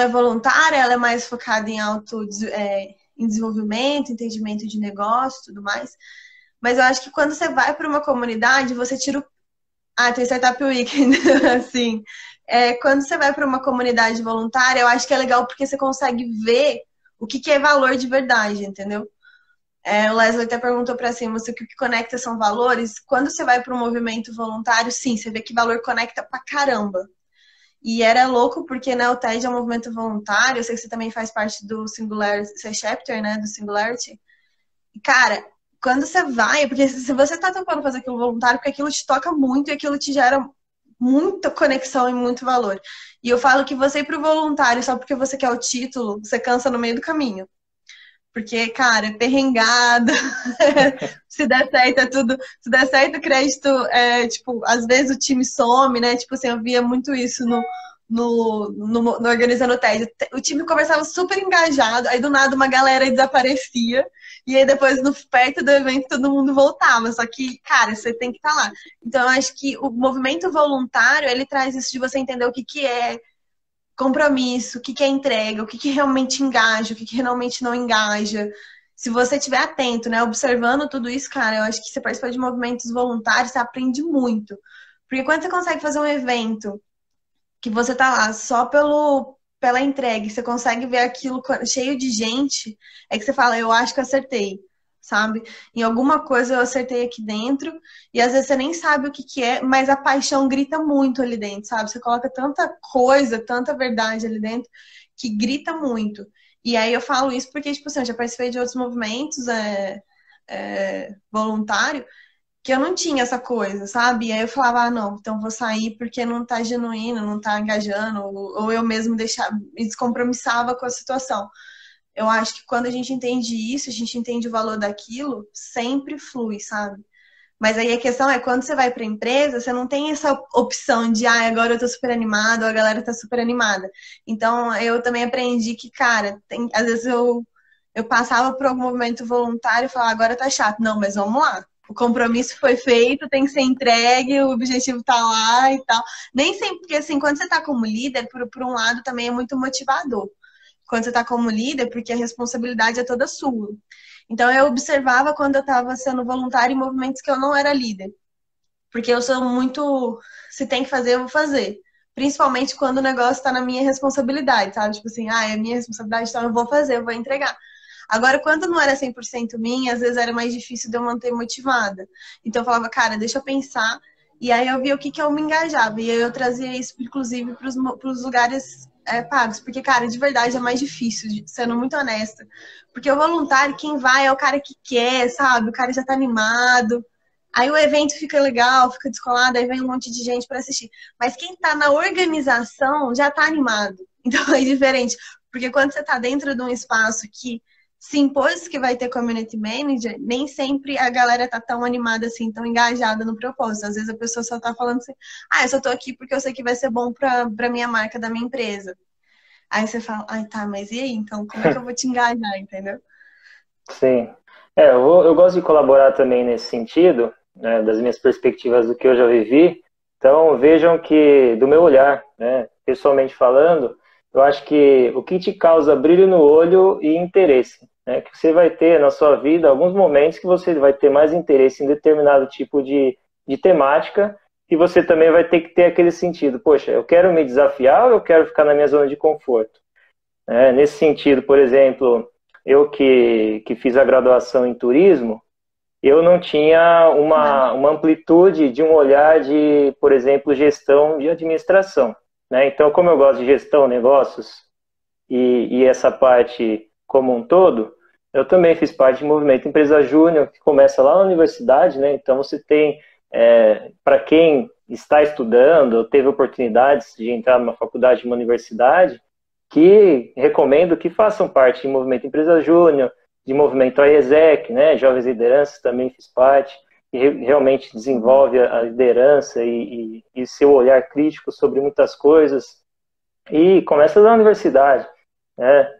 voluntária, ela é mais focada em desenvolvimento, entendimento de negócio e tudo mais. Mas eu acho que quando você vai para uma comunidade, você tira o... Ah, tem Startup Weekend, assim. Quando você vai para uma comunidade voluntária, eu acho que é legal porque você consegue ver o que é valor de verdade, entendeu? O Leslie até perguntou para cima se o que conecta são valores. Quando você vai para um movimento voluntário, sim, você vê que valor conecta pra caramba. E era louco porque, né, o TED é um movimento voluntário. Eu sei que você também faz parte do Singularity, você é chapter, né, do Singularity. E, cara, quando você vai, porque se você tá tentando fazer aquilo voluntário, porque aquilo te toca muito e aquilo te gera muita conexão e muito valor. E eu falo que você ir pro voluntário só porque você quer o título, você cansa no meio do caminho. Porque, cara, é perrengada. Se der certo, é tudo. Se der certo, o crédito tipo, às vezes o time some, né? Tipo assim, eu via muito isso no Organizando o TED. O time conversava super engajado, aí do nada uma galera desaparecia, e aí depois, perto do evento, todo mundo voltava. Só que, cara, você tem que estar lá. Então, eu acho que o movimento voluntário, ele traz isso de você entender o que, que é compromisso, o que, que é entrega, o que, que realmente engaja, o que, que realmente não engaja. Se você estiver atento, né, observando tudo isso, cara, eu acho que você participa de movimentos voluntários, você aprende muito. Porque quando você consegue fazer um evento que você tá lá só pela entrega, e você consegue ver aquilo cheio de gente, é que você fala, eu acho que acertei, sabe? Em alguma coisa eu acertei aqui dentro, e às vezes você nem sabe o que que é, mas a paixão grita muito ali dentro, sabe? Você coloca tanta coisa, tanta verdade ali dentro, que grita muito. E aí eu falo isso porque, tipo assim, eu já participei de outros movimentos voluntário, que eu não tinha essa coisa, sabe? E aí eu falava, ah, não, então vou sair porque não tá genuíno, não tá engajando, ou eu mesmo me descompromissava com a situação. Eu acho que quando a gente entende isso, a gente entende o valor daquilo, sempre flui, sabe? Mas aí a questão é, quando você vai para a empresa, você não tem essa opção de, ah, agora eu tô super animada, ou a galera tá super animada. Então, eu também aprendi que, cara, às vezes eu passava por algum movimento voluntário e falava, agora tá chato. Não, mas vamos lá. O compromisso foi feito, tem que ser entregue, o objetivo tá lá e tal. Nem sempre, porque assim, quando você tá como líder, por um lado também é muito motivador. Quando você tá como líder, porque a responsabilidade é toda sua. Então, eu observava quando eu estava sendo voluntária em movimentos que eu não era líder. Porque eu sou muito. Se tem que fazer, eu vou fazer. Principalmente quando o negócio está na minha responsabilidade, sabe? Tipo assim, ah, é minha responsabilidade, então eu vou fazer, eu vou entregar. Agora, quando não era 100% minha, às vezes era mais difícil de eu manter motivada. Então, eu falava, cara, deixa eu pensar. E aí eu via o que, que eu me engajava. E aí eu trazia isso, inclusive, para os lugares pagos. Porque, cara, de verdade é mais difícil, sendo muito honesta. Porque o voluntário, quem vai é o cara que quer, sabe? O cara já tá animado. Aí o evento fica legal, fica descolado, aí vem um monte de gente para assistir. Mas quem tá na organização já tá animado. Então é diferente. Porque quando você tá dentro de um espaço que se impôs que vai ter community manager, nem sempre a galera tá tão animada assim, tão engajada no propósito. Às vezes a pessoa só tá falando assim, ah, eu só tô aqui porque eu sei que vai ser bom pra minha marca, da minha empresa. Aí você fala, ai tá, mas e aí? Então como é que eu vou te engajar, entendeu? Sim. Eu gosto de colaborar também nesse sentido, né, das minhas perspectivas do que eu já vivi. Então, vejam que, do meu olhar, né, pessoalmente falando, eu acho que o que te causa brilho no olho e interesse, né, que você vai ter na sua vida alguns momentos que você vai ter mais interesse em determinado tipo de temática, e você também vai ter que ter aquele sentido, poxa, eu quero me desafiar ou eu quero ficar na minha zona de conforto? Nesse sentido, por exemplo, eu que fiz a graduação em turismo, eu não tinha uma amplitude de um olhar de, por exemplo, gestão de administração, né? Então, como eu gosto de gestão, negócios e essa parte como um todo, eu também fiz parte do movimento Empresa Júnior, que começa lá na universidade, né? Então, você tem, para quem está estudando, ou teve oportunidades de entrar numa faculdade, numa universidade, que recomendo que façam parte de movimento Empresa Júnior, de movimento AIESEC, né, Jovens Lideranças, também fiz parte, e realmente desenvolve a liderança e seu olhar crítico sobre muitas coisas, e começa na universidade, né.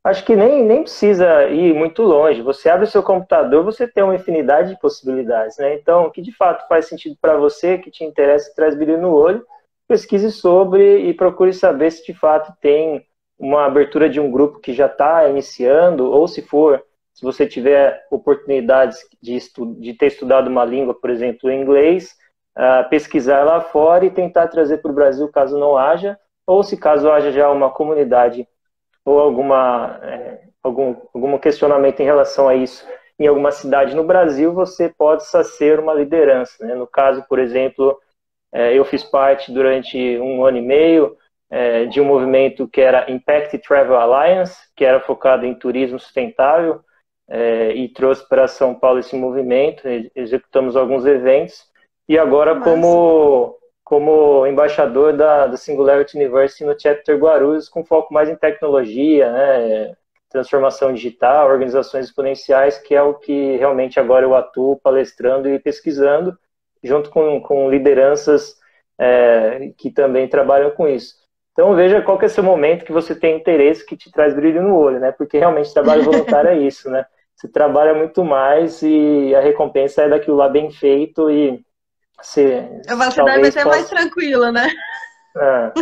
Acho que nem precisa ir muito longe, você abre o seu computador, você tem uma infinidade de possibilidades, né, então o que de fato faz sentido para você, que te interessa, que traz brilho no olho, pesquise sobre e procure saber se de fato tem uma abertura de um grupo que já está iniciando, ou se você tiver oportunidades de ter estudado uma língua, por exemplo, inglês, pesquisar lá fora e tentar trazer para o Brasil caso não haja, ou se caso haja já uma comunidade ou algum questionamento em relação a isso em alguma cidade no Brasil, você possa ser uma liderança, né? No caso, por exemplo, eu fiz parte durante 1 ano e meio de um movimento que era Impact Travel Alliance, que era focado em turismo sustentável, e trouxe para São Paulo esse movimento, executamos alguns eventos, e agora como embaixador da Singularity University no Chapter Guarulhos, com foco mais em tecnologia, né, transformação digital, organizações exponenciais, que é o que realmente agora eu atuo palestrando e pesquisando, junto com lideranças que também trabalham com isso. Então veja qual que é o seu momento que você tem interesse que te traz brilho no olho, né? Porque realmente trabalho voluntário é isso, né? Você trabalha muito mais e a recompensa é daquilo lá bem feito e você Você deve talvez ser mais possa, tranquila, né? ah,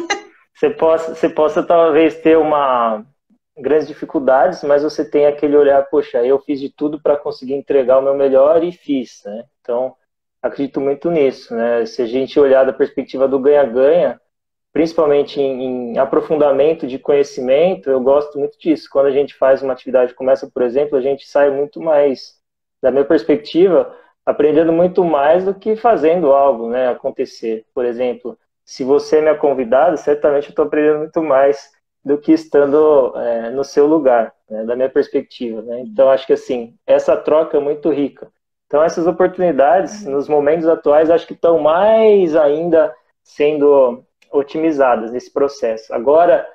você possa talvez ter uma grandes dificuldades, mas você tem aquele olhar, poxa, eu fiz de tudo para conseguir entregar o meu melhor e fiz, né? Então, acredito muito nisso, né? Se a gente olhar da perspectiva do ganha-ganha, principalmente em aprofundamento de conhecimento, eu gosto muito disso. Quando a gente faz uma atividade como essa, por exemplo, a gente sai muito mais, da minha perspectiva, aprendendo muito mais do que fazendo algo, né, acontecer. Por exemplo, se você é minha convidada, certamente eu estou aprendendo muito mais do que estando no seu lugar, né, da minha perspectiva, né? Então, acho que assim, essa troca é muito rica. Então, essas oportunidades, nos momentos atuais, acho que estão mais ainda sendo otimizadas nesse processo. Agora,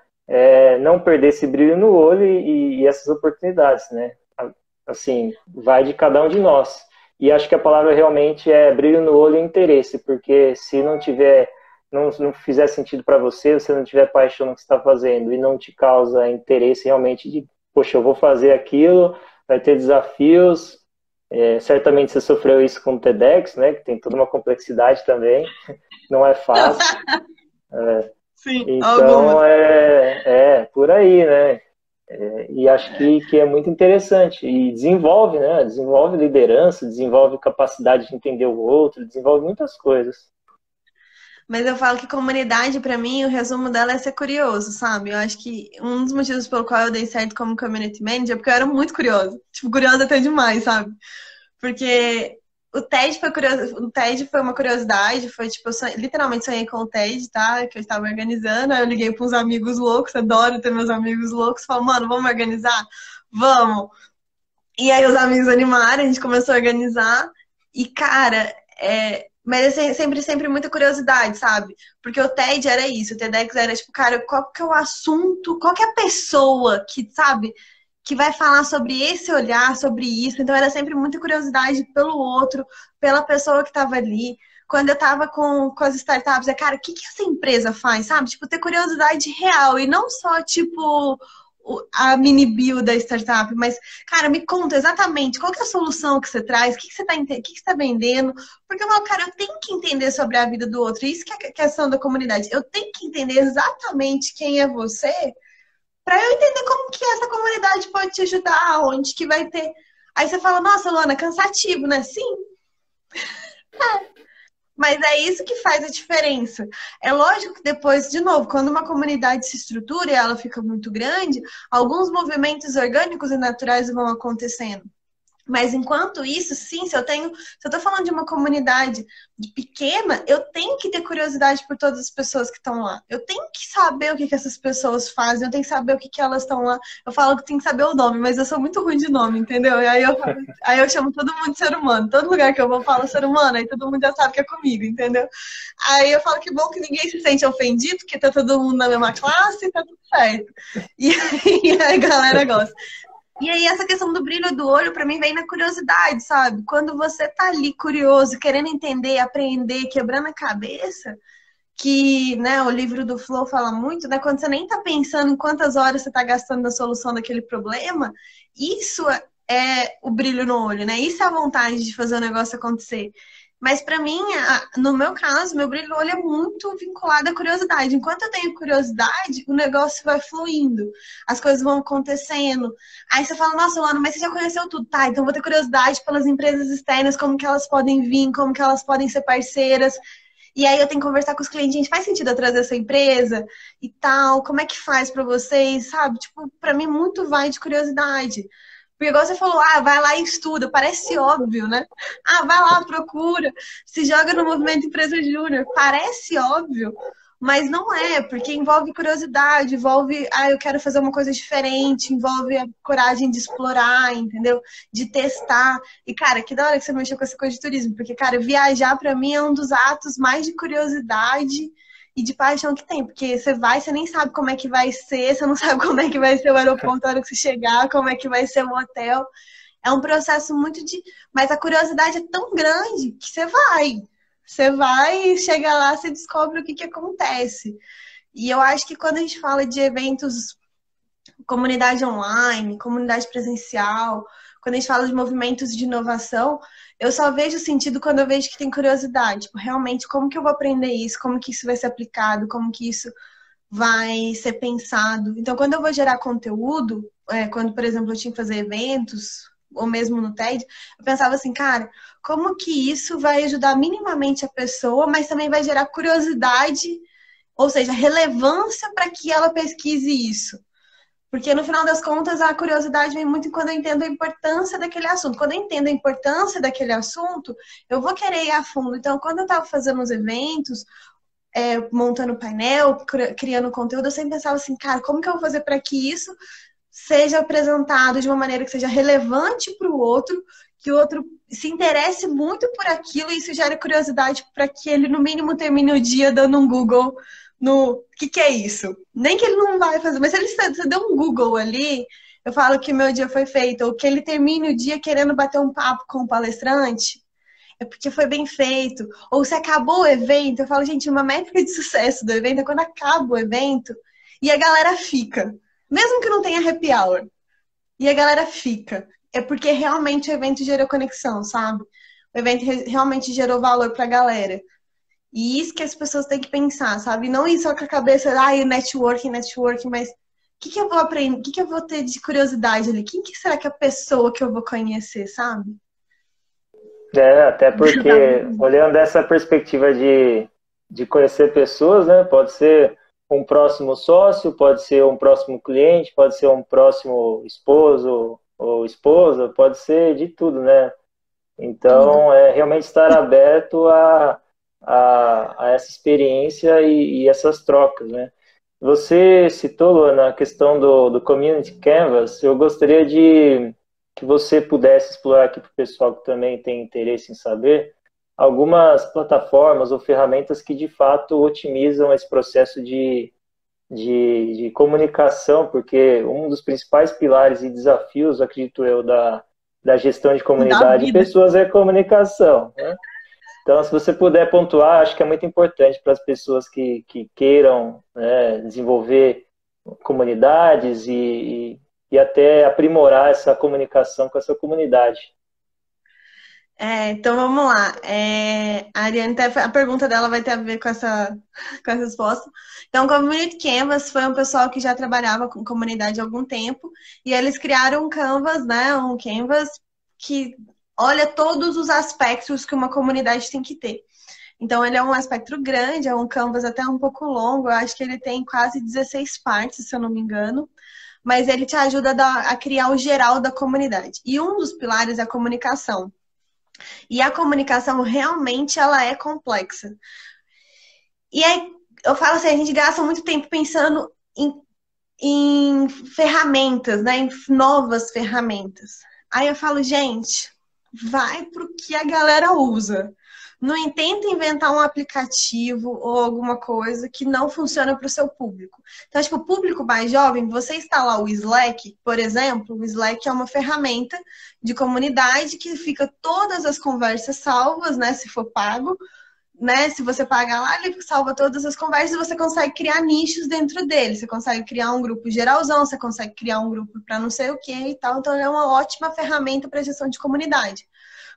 não perder esse brilho no olho e essas oportunidades, né? Assim, vai de cada um de nós. E acho que a palavra realmente é brilho no olho e interesse, porque se não tiver, não fizer sentido para você, você não tiver paixão no que está fazendo e não te causa interesse realmente de, poxa, eu vou fazer aquilo, vai ter desafios. Certamente você sofreu isso com o TEDx, né? Que tem toda uma complexidade também, não é fácil. Sim, Então, algumas. por aí, né? E acho que é muito interessante. E desenvolve, né? Desenvolve liderança, desenvolve capacidade de entender o outro, desenvolve muitas coisas. Mas eu falo que comunidade, pra mim, o resumo dela é ser curioso, sabe? Eu acho que um dos motivos pelo qual eu dei certo como community manager é porque eu era muito curiosa. Tipo, curiosa até demais, sabe? Porque o TED foi curioso, o TED foi uma curiosidade, foi tipo, literalmente sonhei com o TED, tá? Que eu estava organizando, aí eu liguei para uns amigos loucos, adoro ter meus amigos loucos, falo, mano, vamos organizar? Vamos! E aí os amigos animaram, a gente começou a organizar, e cara, mas é sempre muita curiosidade, sabe? Porque o TED era isso, o TEDx era tipo, cara, qual que é o assunto, qual que é a pessoa que, sabe, que vai falar sobre esse olhar, sobre isso. Então era sempre muita curiosidade pelo outro, pela pessoa que estava ali. Quando eu tava com as startups, cara, o que essa empresa faz, sabe? Tipo, ter curiosidade real e não só, tipo, a mini bio da startup, mas, cara, me conta exatamente qual que é a solução que você traz, o que você tá vendendo, porque eu falo, cara, eu tenho que entender sobre a vida do outro, isso que é a questão da comunidade, eu tenho que entender exatamente quem é você, para eu entender como que essa comunidade pode te ajudar, onde que vai ter. Aí você fala, nossa, Luana, cansativo, né? Sim, mas é isso que faz a diferença. É lógico que depois, de novo, quando uma comunidade se estrutura e ela fica muito grande, alguns movimentos orgânicos e naturais vão acontecendo. Mas enquanto isso, sim, se eu tô falando de uma comunidade pequena, eu tenho que ter curiosidade por todas as pessoas que estão lá. Eu tenho que saber o que essas pessoas fazem, eu tenho que saber o que elas estão lá. Eu falo que tem que saber o nome, mas eu sou muito ruim de nome, entendeu? E aí eu chamo todo mundo de ser humano. Todo lugar que eu vou, eu falo ser humano, aí todo mundo já sabe que é comigo, entendeu? Aí eu falo que bom que ninguém se sente ofendido, porque tá todo mundo na mesma classe e tá tudo certo. E aí a galera gosta. E aí, essa questão do brilho do olho, pra mim, vem na curiosidade, sabe? Quando você tá ali curioso, querendo entender, aprender, quebrando a cabeça, que, né, o livro do Flow fala muito, né? Quando você nem tá pensando em quantas horas você tá gastando na solução daquele problema, isso é o brilho no olho, né? Isso é a vontade de fazer o negócio acontecer. Mas para mim, no meu caso, meu brilho no olho é muito vinculado à curiosidade. Enquanto eu tenho curiosidade, o negócio vai fluindo, as coisas vão acontecendo. Aí você fala, nossa, Luana, mas você já conheceu tudo, tá? Então vou ter curiosidade pelas empresas externas, como que elas podem vir, como que elas podem ser parceiras. E aí eu tenho que conversar com os clientes, gente, faz sentido eu trazer essa empresa e tal? Como é que faz para vocês, sabe? Tipo, para mim muito vai de curiosidade. Porque igual você falou, vai lá e estuda, parece óbvio, né? Vai lá, procura, se joga no movimento Empresa Júnior, parece óbvio, mas não é, porque envolve curiosidade, envolve, eu quero fazer uma coisa diferente, envolve a coragem de explorar, entendeu? De testar. E, cara, que da hora que você mexeu com essa coisa de turismo, porque, cara, viajar pra mim é um dos atos mais de curiosidade e de paixão que tem, porque você vai, você nem sabe como é que vai ser, você não sabe como é que vai ser o aeroporto na hora que você chegar, como é que vai ser o hotel. É um processo muito de. Mas a curiosidade é tão grande que você vai. Você vai, chega lá, você descobre o que acontece. E eu acho que quando a gente fala de eventos, comunidade online, comunidade presencial, quando a gente fala de movimentos de inovação, eu só vejo sentido quando eu vejo que tem curiosidade. Tipo, realmente, como que eu vou aprender isso? Como que isso vai ser aplicado? Como que isso vai ser pensado? Então, quando eu vou gerar conteúdo, quando, por exemplo, eu tinha que fazer eventos, ou mesmo no TED, eu pensava assim, cara, como que isso vai ajudar minimamente a pessoa, mas também vai gerar curiosidade, ou seja, relevância para que ela pesquise isso. Porque no final das contas, a curiosidade vem muito quando eu entendo a importância daquele assunto. Quando eu entendo a importância daquele assunto, eu vou querer ir a fundo. Então, quando eu estava fazendo os eventos, montando painel, criando conteúdo, eu sempre pensava assim, cara, como que eu vou fazer para que isso seja apresentado de uma maneira que seja relevante para o outro, que o outro se interesse muito por aquilo e isso gere curiosidade para que ele, no mínimo, termine o dia dando um Google no que é isso. Nem que ele não vai fazer, mas se ele der um Google ali, eu falo que meu dia foi feito, ou que ele termine o dia querendo bater um papo com o palestrante, é porque foi bem feito. Ou se acabou o evento, eu falo, gente, uma métrica de sucesso do evento é quando acaba o evento e a galera fica. Mesmo que não tenha happy hour. E a galera fica. É porque realmente o evento gerou conexão, sabe? O evento realmente gerou valor pra galera. E isso que as pessoas têm que pensar, sabe? Não ir só com a cabeça, networking, mas o que eu vou aprender? O que eu vou ter de curiosidade ali? Quem que será que é a pessoa que eu vou conhecer, sabe? Até porque, olhando dessa perspectiva de conhecer pessoas, né? Pode ser um próximo sócio, pode ser um próximo cliente, pode ser um próximo esposo ou esposa, pode ser de tudo, né? Então, é realmente estar aberto a essa experiência e essas trocas, né? Você citou, Luana, a questão do Community Canvas. Eu gostaria de que você pudesse explorar aqui para o pessoal que também tem interesse em saber algumas plataformas ou ferramentas que de fato otimizam esse processo de comunicação, porque um dos principais pilares e desafios, acredito eu, da gestão de comunidade e pessoas é comunicação, né? Então, se você puder pontuar, acho que é muito importante para as pessoas que queiram, né, desenvolver comunidades e até aprimorar essa comunicação com essa comunidade. Então vamos lá. A Ariane, a pergunta dela vai ter a ver com essa resposta. Então, o Community Canvas foi um pessoal que já trabalhava com comunidade há algum tempo, e eles criaram um Canvas, né? Um Canvas que olha todos os aspectos que uma comunidade tem que ter. Então, ele é um aspecto grande, é um Canvas até um pouco longo, eu acho que ele tem quase 16 partes, se eu não me engano, mas ele te ajuda a criar o geral da comunidade. E um dos pilares é a comunicação. E a comunicação realmente ela é complexa. E aí eu falo assim, a gente gasta muito tempo pensando em ferramentas, né? Em novas ferramentas. Aí eu falo, gente, vai pro que a galera usa. Não tenta inventar um aplicativo ou alguma coisa que não funciona para o seu público. Então, tipo, o público mais jovem, você instalar o Slack, por exemplo, o Slack é uma ferramenta de comunidade que fica todas as conversas salvas, né? Se for pago, né? Se você pagar lá, ele salva todas as conversas e você consegue criar nichos dentro dele. Você consegue criar um grupo geralzão, você consegue criar um grupo para não sei o que e tal. Então, ele é uma ótima ferramenta para gestão de comunidade.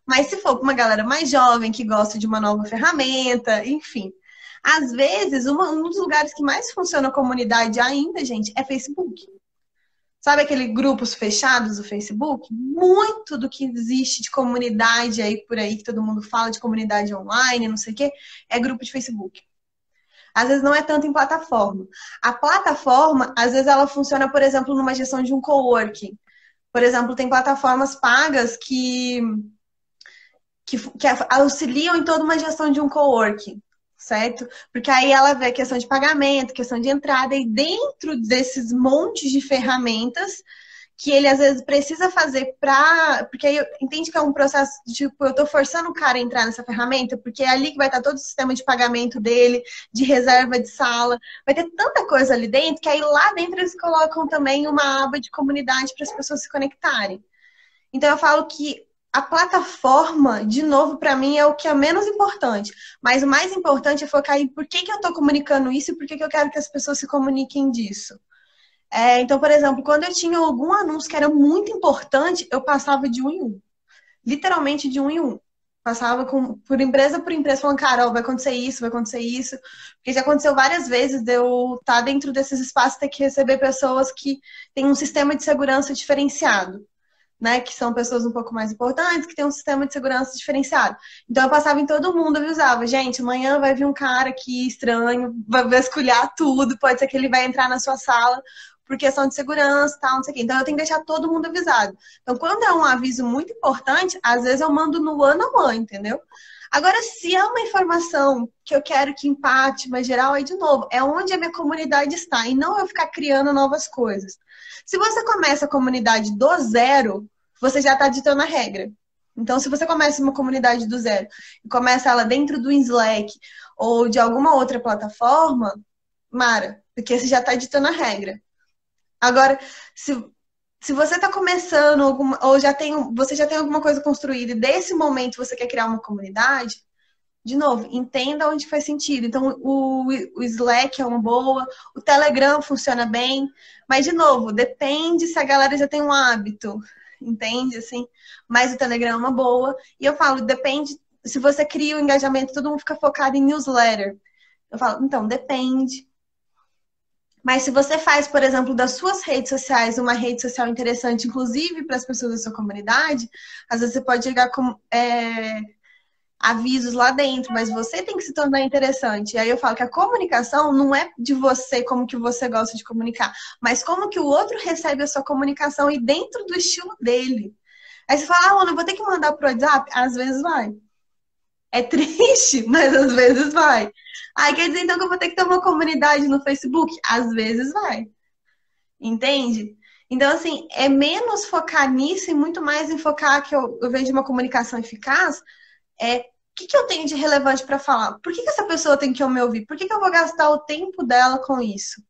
Mas se for para uma galera mais jovem, que gosta de uma nova ferramenta, enfim. Às vezes, um dos lugares que mais funciona a comunidade ainda, gente, é Facebook. Sabe aqueles grupos fechados do Facebook? Muito do que existe de comunidade aí por aí, que todo mundo fala de comunidade online, não sei o quê, é grupo de Facebook. Às vezes não é tanto em plataforma. A plataforma, às vezes ela funciona, por exemplo, numa gestão de um coworking. Por exemplo, tem plataformas pagas que auxiliam em toda uma gestão de um coworking, certo? Porque aí ela vê questão de pagamento, questão de entrada, e dentro desses montes de ferramentas que ele às vezes precisa fazer porque aí entende que é um processo de, tipo, eu tô forçando o cara a entrar nessa ferramenta, porque é ali que vai estar todo o sistema de pagamento dele, de reserva de sala, vai ter tanta coisa ali dentro, que aí lá dentro eles colocam também uma aba de comunidade para as pessoas se conectarem. Então eu falo que a plataforma, de novo, para mim, é o que é menos importante. Mas o mais importante é focar em por que eu estou comunicando isso e por que eu quero que as pessoas se comuniquem disso. Então, por exemplo, quando eu tinha algum anúncio que era muito importante, eu passava de um em um. Literalmente de um em um. Passava por empresa, falando, cara, ó, vai acontecer isso, vai acontecer isso. Porque já aconteceu várias vezes de eu estar dentro desses espaços ter que receber pessoas que têm um sistema de segurança diferenciado, né? Que são pessoas um pouco mais importantes, que têm um sistema de segurança diferenciado. Então eu passava em todo mundo, avisava, gente, amanhã vai vir um cara aqui estranho, vai vasculhar tudo, pode ser que ele vai entrar na sua sala por questão de segurança, tal, não sei o quê. Então eu tenho que deixar todo mundo avisado. Então quando é um aviso muito importante, às vezes eu mando no one-on-one, entendeu? Agora, se é uma informação que eu quero que impacte, mas geral, aí de novo, é onde a minha comunidade está, e não eu ficar criando novas coisas. Se você começa a comunidade do zero, você já está ditando a regra. Então, se você começa uma comunidade do zero e começa ela dentro do Slack ou de alguma outra plataforma, mara, porque você já está ditando a regra. Agora, se você está começando ou você já tem alguma coisa construída e desse momento você quer criar uma comunidade, de novo, entenda onde faz sentido. Então, o Slack é uma boa, o Telegram funciona bem, mas, de novo, depende se a galera já tem um hábito, entende? Assim, mas o Telegram é uma boa. E eu falo, depende, se você cria o engajamento, todo mundo fica focado em newsletter. Eu falo, então, depende. Mas se você faz, por exemplo, das suas redes sociais uma rede social interessante, inclusive para as pessoas da sua comunidade, às vezes você pode chegar com avisos lá dentro, mas você tem que se tornar interessante. E aí eu falo que a comunicação não é de você, como que você gosta de comunicar, mas como que o outro recebe a sua comunicação e dentro do estilo dele. Aí você fala, Ana, eu vou ter que mandar pro WhatsApp? Às vezes vai. É triste, mas às vezes vai. Aí quer dizer então que eu vou ter que ter uma comunidade no Facebook? Às vezes vai. Entende? Então, assim, é menos focar nisso e muito mais em focar que eu vejo uma comunicação eficaz. O que eu tenho de relevante para falar? Por que essa pessoa tem que me ouvir? Por que eu vou gastar o tempo dela com isso?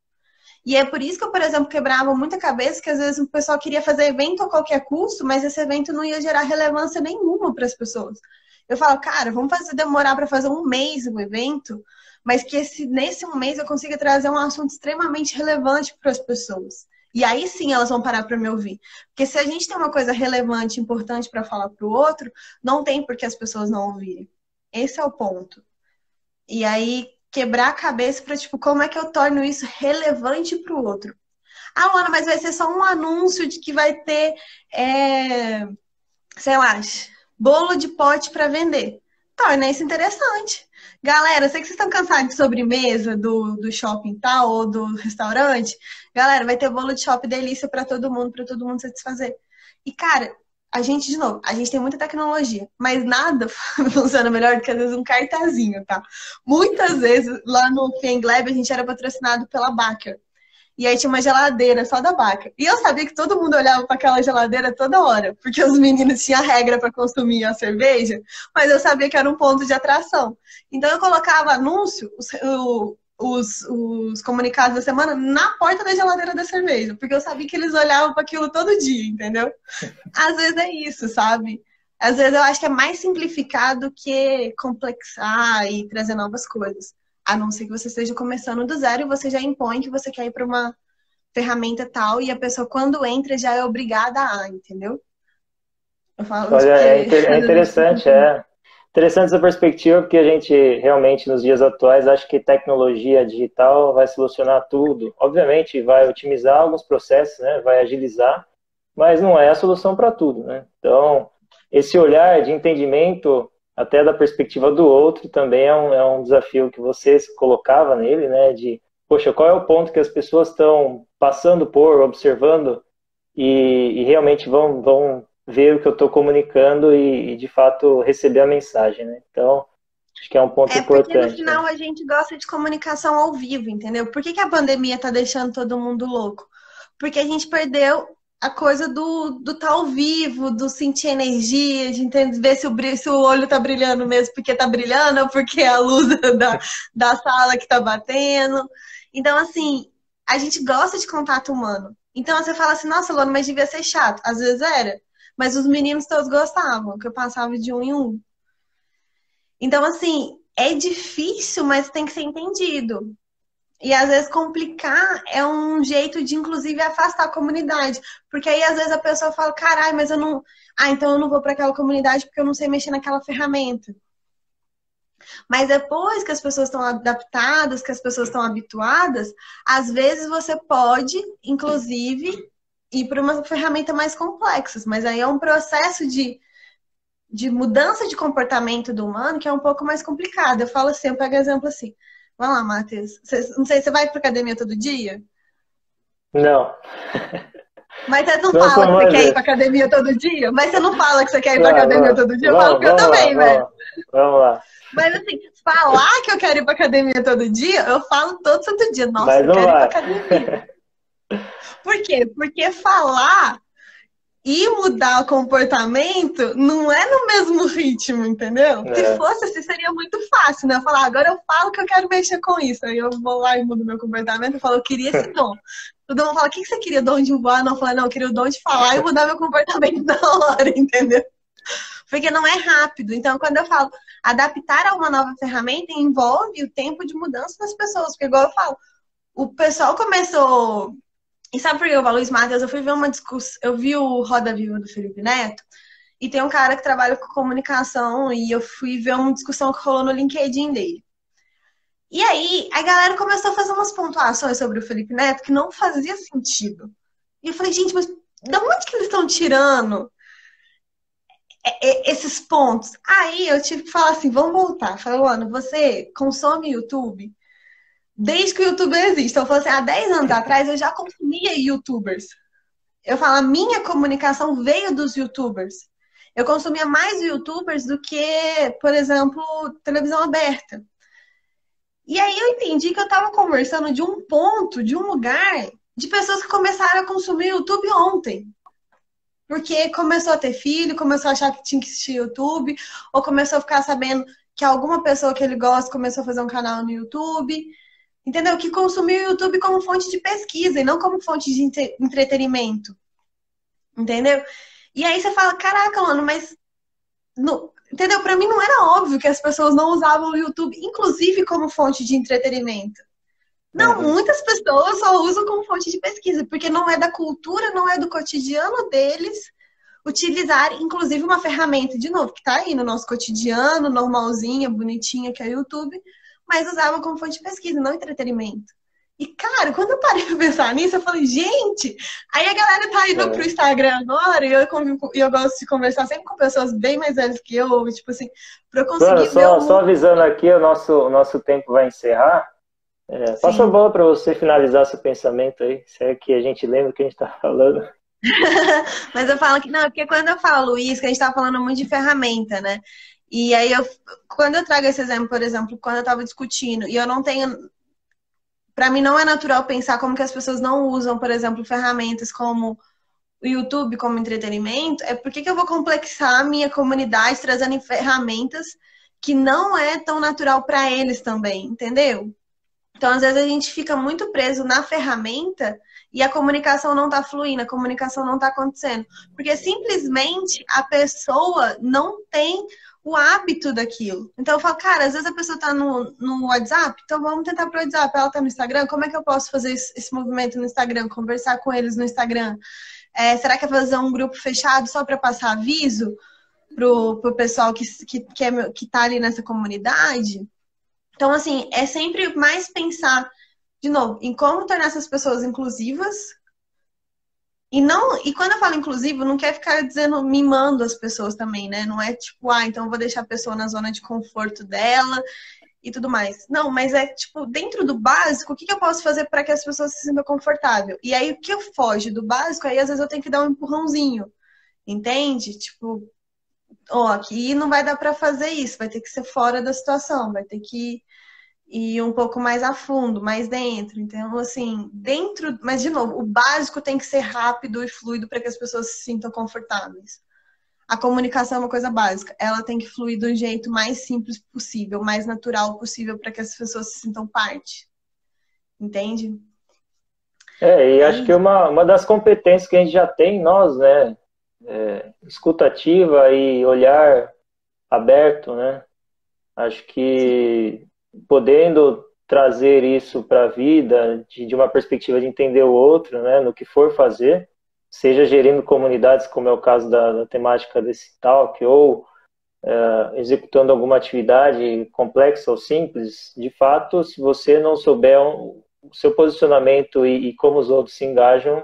E é por isso que eu, por exemplo, quebrava muita cabeça, que às vezes o pessoal queria fazer evento a qualquer custo, mas esse evento não ia gerar relevância nenhuma para as pessoas. Eu falo, cara, vamos demorar para fazer um mês o evento, mas que nesse um mês eu consiga trazer um assunto extremamente relevante para as pessoas. E aí sim elas vão parar para me ouvir. Porque se a gente tem uma coisa relevante, importante para falar para o outro, não tem por que as pessoas não ouvirem. Esse é o ponto. E aí quebrar a cabeça para, tipo, como é que eu torno isso relevante para o outro? Ah, Luana, mas vai ser só um anúncio de que vai ter, sei lá, bolo de pote para vender. Torna isso interessante. Galera, sei que vocês estão cansados de sobremesa do shopping tal ou do restaurante. Galera, vai ter bolo de shopping delícia para todo mundo satisfazer. E, cara, de novo, a gente tem muita tecnologia, mas nada funciona melhor do que, às vezes, um cartazinho, tá? Muitas vezes, lá no FENGLAB, a gente era patrocinado pela Baker. E aí tinha uma geladeira só da Baker. E eu sabia que todo mundo olhava para aquela geladeira toda hora, porque os meninos tinham regra para consumir a cerveja, mas eu sabia que era um ponto de atração. Então eu colocava anúncio, os comunicados da semana na porta da geladeira da cerveja, porque eu sabia que eles olhavam para aquilo todo dia, entendeu? Às vezes é isso, sabe? Às vezes eu acho que é mais simplificado que complexar e trazer novas coisas. A não ser que você esteja começando do zero e você já impõe que você quer ir para uma ferramenta tal e a pessoa, quando entra, já é obrigada a, entendeu? Eu falo, olha, interessante essa perspectiva, porque a gente realmente, nos dias atuais, acha que tecnologia digital vai solucionar tudo. Obviamente, vai otimizar alguns processos, né? Vai agilizar, mas não é a solução para tudo, né? Então, esse olhar de entendimento até da perspectiva do outro também é um desafio que você se colocava nele, né? De, poxa, qual é o ponto que as pessoas estão passando por, observando e realmente vão ver o que eu estou comunicando e, de fato, receber a mensagem, né? Então, acho que é um ponto importante. Porque no final a gente gosta de comunicação ao vivo, entendeu? Por que a pandemia está deixando todo mundo louco? Porque a gente perdeu a coisa do tá ao vivo, do sentir energia, de ver se o olho tá brilhando mesmo porque tá brilhando ou porque é a luz da sala que tá batendo. Então, assim, a gente gosta de contato humano. Então, você fala assim, nossa, Luana, mas devia ser chato. Às vezes era. mas os meninos todos gostavam, que eu passava de um em um. Então, assim, é difícil, mas tem que ser entendido. E às vezes complicar é um jeito de, inclusive, afastar a comunidade. Porque aí, às vezes, a pessoa fala, caralho, mas eu não. Ah, então eu não vou para aquela comunidade porque eu não sei mexer naquela ferramenta. Mas depois que as pessoas estão adaptadas, que as pessoas estão habituadas, às vezes você pode, inclusive, ir para uma ferramenta mais complexa. Mas aí é um processo de mudança de comportamento do humano que é um pouco mais complicado. Eu falo assim, eu pego exemplo assim. Vamos lá, Matheus. Não sei, você vai para academia todo dia? Não. Mas você não Não fala sou que você mais quer ir esse. pra academia todo dia? Mas você não fala que você quer ir pra Não, academia todo dia? Eu falo que eu vamos lá, também, velho. vamos lá. Mas assim, falar que eu quero ir pra academia todo dia, eu falo todo santo dia. Nossa, Mas eu não quero ir pra vai. academia. Por quê? Porque falar e mudar o comportamento não é no mesmo ritmo, entendeu? Se É. fosse assim, seria muito fácil, né? Eu falar, agora eu falo que eu quero mexer com isso. Aí eu vou lá e mudo meu comportamento. Eu falo, eu queria esse dom. Todo mundo fala, o que você queria? Dom de voar? Não, eu falei, não, eu queria o dom de falar e mudar meu comportamento na hora, entendeu? Porque não é rápido. Então, quando eu falo adaptar a uma nova ferramenta, envolve o tempo de mudança das pessoas. Porque, igual eu falo, o pessoal começou. E sabe por que eu falo isso, Matheus? Eu fui ver uma discussão. Eu vi o Roda Viva do Felipe Neto. E tem um cara que trabalha com comunicação. E eu fui ver uma discussão que rolou no LinkedIn dele. E aí, a galera começou a fazer umas pontuações sobre o Felipe Neto que não fazia sentido. E eu falei, gente, mas de onde que eles estão tirando esses pontos? Aí eu tive que falar assim, vamos voltar. Falei, Luana, você consome YouTube desde que o YouTube existe. Então, eu falei assim, há 10 anos atrás eu já consumia YouTubers. Eu falo, a minha comunicação veio dos YouTubers. Eu consumia mais YouTubers do que, por exemplo, televisão aberta. E aí eu entendi que eu estava conversando de um ponto, de um lugar, de pessoas que começaram a consumir YouTube ontem. Porque começou a ter filho, começou a achar que tinha que assistir YouTube, ou começou a ficar sabendo que alguma pessoa que ele gosta começou a fazer um canal no YouTube. Entendeu? Que consumiu o YouTube como fonte de pesquisa e não como fonte de entretenimento. Entendeu? E aí você fala, caraca, mano, mas entendeu? Para mim não era óbvio que as pessoas não usavam o YouTube, inclusive como fonte de entretenimento. Não, Uhum. muitas pessoas só usam como fonte de pesquisa, porque não é da cultura, não é do cotidiano deles utilizar, inclusive, uma ferramenta, de novo, que está aí no nosso cotidiano, normalzinha, bonitinha, que é o YouTube, mas usavam como fonte de pesquisa, não entretenimento. E, cara, quando eu parei pra pensar nisso, eu falei, gente, aí a galera tá indo pro É. Instagram agora, e eu gosto de conversar sempre com pessoas bem mais velhas que eu, tipo assim, pra eu Luana, conseguir ver o só mundo. avisando aqui, o nosso tempo vai encerrar. Passa a Sim. bola para você finalizar seu pensamento aí, se é que a gente lembra o que a gente está falando. Mas eu falo que não, porque quando eu falo isso, que a gente tá falando muito de ferramenta, né? E aí quando eu trago esse exemplo, por exemplo, quando eu tava discutindo, e eu não tenho, para mim não é natural pensar como que as pessoas não usam, por exemplo, ferramentas como o YouTube como entretenimento, é porque que eu vou complexar a minha comunidade trazendo ferramentas que não é tão natural para eles também, entendeu? Então, às vezes, a gente fica muito preso na ferramenta e a comunicação não está fluindo, a comunicação não está acontecendo. Porque simplesmente a pessoa não tem o hábito daquilo. Então, eu falo, cara, às vezes a pessoa está no WhatsApp, então vamos tentar pro WhatsApp. Ela está no Instagram, como é que eu posso fazer esse movimento no Instagram? Conversar com eles no Instagram? Será que é fazer um grupo fechado só para passar aviso pro pessoal que tá ali nessa comunidade? Então, assim, é sempre mais pensar, de novo, em como tornar essas pessoas inclusivas. E quando eu falo inclusivo, não quer ficar dizendo, mimando as pessoas também, né? Não é tipo, então eu vou deixar a pessoa na zona de conforto dela e tudo mais. Não, mas é tipo, dentro do básico, o que eu posso fazer para que as pessoas se sintam confortável? E aí, o que eu foge do básico, aí às vezes eu tenho que dar um empurrãozinho, entende? Tipo, aqui não vai dar para fazer isso, vai ter que ser fora da situação, vai ter que e um pouco mais a fundo, mais dentro. Então, assim, dentro. Mas, de novo, o básico tem que ser rápido e fluido para que as pessoas se sintam confortáveis. A comunicação é uma coisa básica. Ela tem que fluir do jeito mais simples possível, mais natural possível, para que as pessoas se sintam parte. Entende? E É acho que isso. uma das competências que a gente já tem, nós, né, escutativa e olhar aberto, né? Acho que podendo trazer isso para a vida, de uma perspectiva de entender o outro, né, no que for fazer, seja gerindo comunidades, como é o caso da temática desse talk, ou executando alguma atividade complexa ou simples, de fato, se você não souber o seu posicionamento e como os outros se engajam,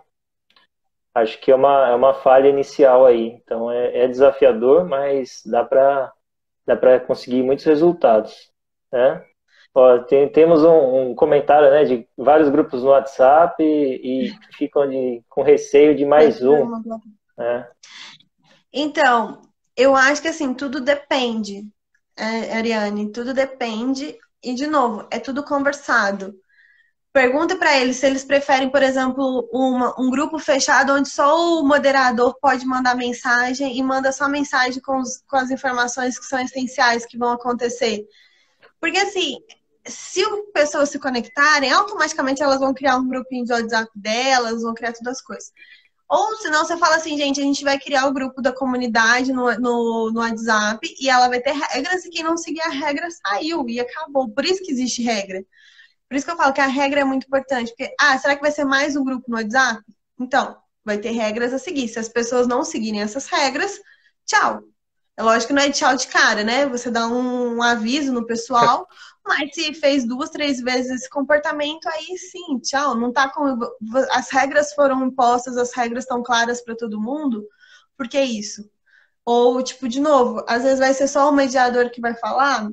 acho que é uma falha inicial aí. Então é desafiador, mas dá para conseguir muitos resultados, né? Ó, temos um comentário, né, de vários grupos no WhatsApp e que ficam com receio de mais um, né? Então, eu acho que assim, tudo depende, Ariane, tudo depende, e de novo, é tudo conversado. Pergunta para eles se eles preferem, por exemplo, um grupo fechado onde só o moderador pode mandar mensagem e manda só mensagem com as informações que são essenciais que vão acontecer. Porque assim, se pessoas se conectarem, automaticamente elas vão criar um grupinho de WhatsApp delas, vão criar todas as coisas. Ou senão você fala assim, gente, a gente vai criar o grupo da comunidade no WhatsApp e ela vai ter regras e quem não seguir a regra saiu e acabou. Por isso que existe regra. Por isso que eu falo que a regra é muito importante. Porque, será que vai ser mais um grupo no WhatsApp? Então, vai ter regras a seguir. Se as pessoas não seguirem essas regras, tchau. É lógico que não é tchau de cara, né? Você dá um aviso no pessoal, mas se fez 2, 3 vezes esse comportamento, aí sim, tchau. Não tá com. As regras foram impostas, as regras estão claras para todo mundo. Por que isso? Ou, tipo, de novo, às vezes vai ser só o mediador que vai falar.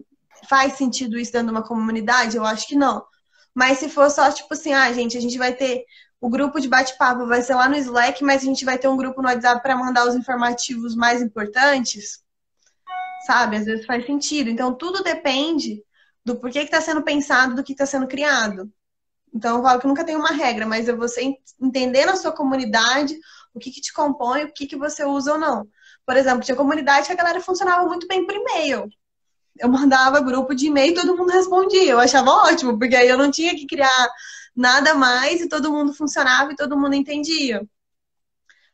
Faz sentido isso dentro de uma comunidade? Eu acho que não. Mas se for só, tipo assim, gente, a gente vai ter o grupo de bate-papo, vai ser lá no Slack, mas a gente vai ter um grupo no WhatsApp para mandar os informativos mais importantes, sabe? Às vezes faz sentido. Então, tudo depende do porquê que está sendo pensado, do que está sendo criado. Então, eu falo que nunca tem uma regra, mas é você entender na sua comunidade o que te compõe, o que você usa ou não. Por exemplo, tinha comunidade que a galera funcionava muito bem por e-mail. Eu mandava grupo de e-mail e todo mundo respondia. Eu achava ótimo, porque aí eu não tinha que criar nada mais e todo mundo funcionava e todo mundo entendia.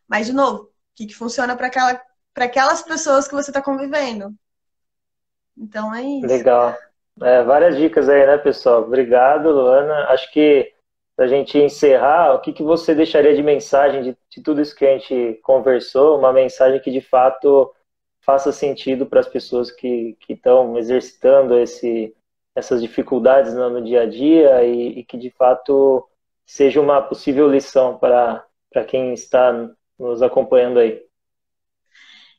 Mas, de novo, o que funciona para aquelas pessoas que você está convivendo? Então, é isso. Legal. Várias dicas aí, né, pessoal? Obrigado, Luana. Acho que, para a gente encerrar, o que você deixaria de mensagem de tudo isso que a gente conversou? Uma mensagem que, de fato, faça sentido para as pessoas que estão exercitando essas dificuldades no dia a dia e que, de fato, seja uma possível lição para quem está nos acompanhando aí.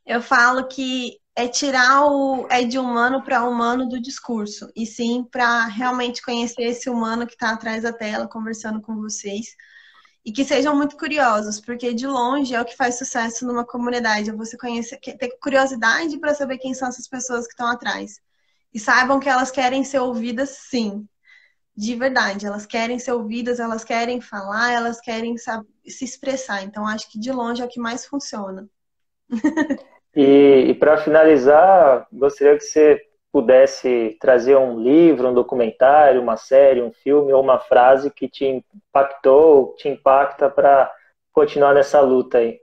Eu falo que é tirar o de humano para humano do discurso, e sim para realmente conhecer esse humano que está atrás da tela, conversando com vocês. E que sejam muito curiosos, porque de longe é o que faz sucesso numa comunidade. É você conhecer, ter curiosidade para saber quem são essas pessoas que estão atrás. E saibam que elas querem ser ouvidas, sim. De verdade. Elas querem ser ouvidas, elas querem falar, elas querem se expressar. Então, acho que de longe é o que mais funciona. E para finalizar, gostaria que você pudesse trazer um livro, um documentário, uma série, um filme ou uma frase que te impactou, te impacta para continuar nessa luta aí.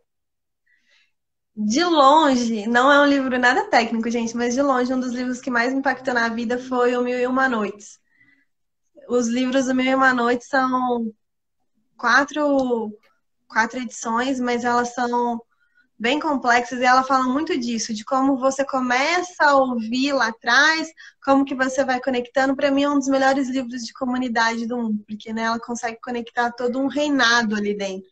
De longe, não é um livro nada técnico, gente, mas de longe, um dos livros que mais me impactou na vida foi O Mil e Uma Noites. Os livros do Mil e Uma Noites são quatro edições, mas elas são bem complexas e ela fala muito disso, de como você começa a ouvir lá atrás, como que você vai conectando. Para mim é um dos melhores livros de comunidade do mundo, porque né, ela consegue conectar todo um reinado ali dentro.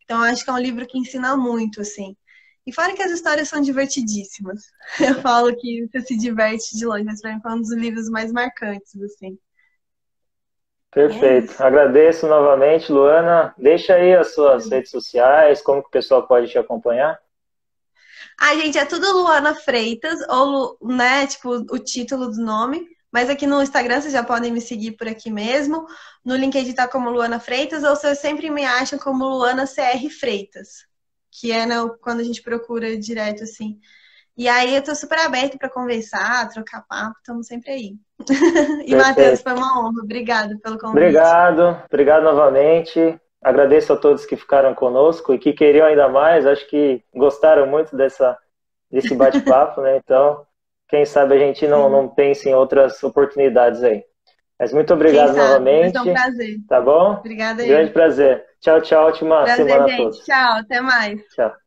Então acho que é um livro que ensina muito, assim. E fora que as histórias são divertidíssimas. Eu falo que você se diverte de longe, mas para mim foi um dos livros mais marcantes, assim. Perfeito. Agradeço novamente, Luana. Deixa aí as suas redes sociais, como que o pessoal pode te acompanhar. Gente, é tudo Luana Freitas, ou, né, tipo, o título do nome. Mas aqui no Instagram vocês já podem me seguir por aqui mesmo. No LinkedIn tá como Luana Freitas, ou vocês sempre me acham como Luana CR Freitas. Que é quando a gente procura direto, assim. E aí eu tô super aberta para conversar, trocar papo, estamos sempre aí. E, Matheus, foi uma honra. Obrigada pelo convite. Obrigado novamente. Agradeço a todos que ficaram conosco e que queriam ainda mais. Acho que gostaram muito desse bate-papo, né? Então, quem sabe a gente não pense em outras oportunidades aí. Mas muito Quem obrigado sabe? Vai ser um novamente, prazer. tá bom? Obrigada aí. Grande prazer. Tchau, tchau. Ótima Prazer, semana a gente. todos. Tchau, até mais. Tchau.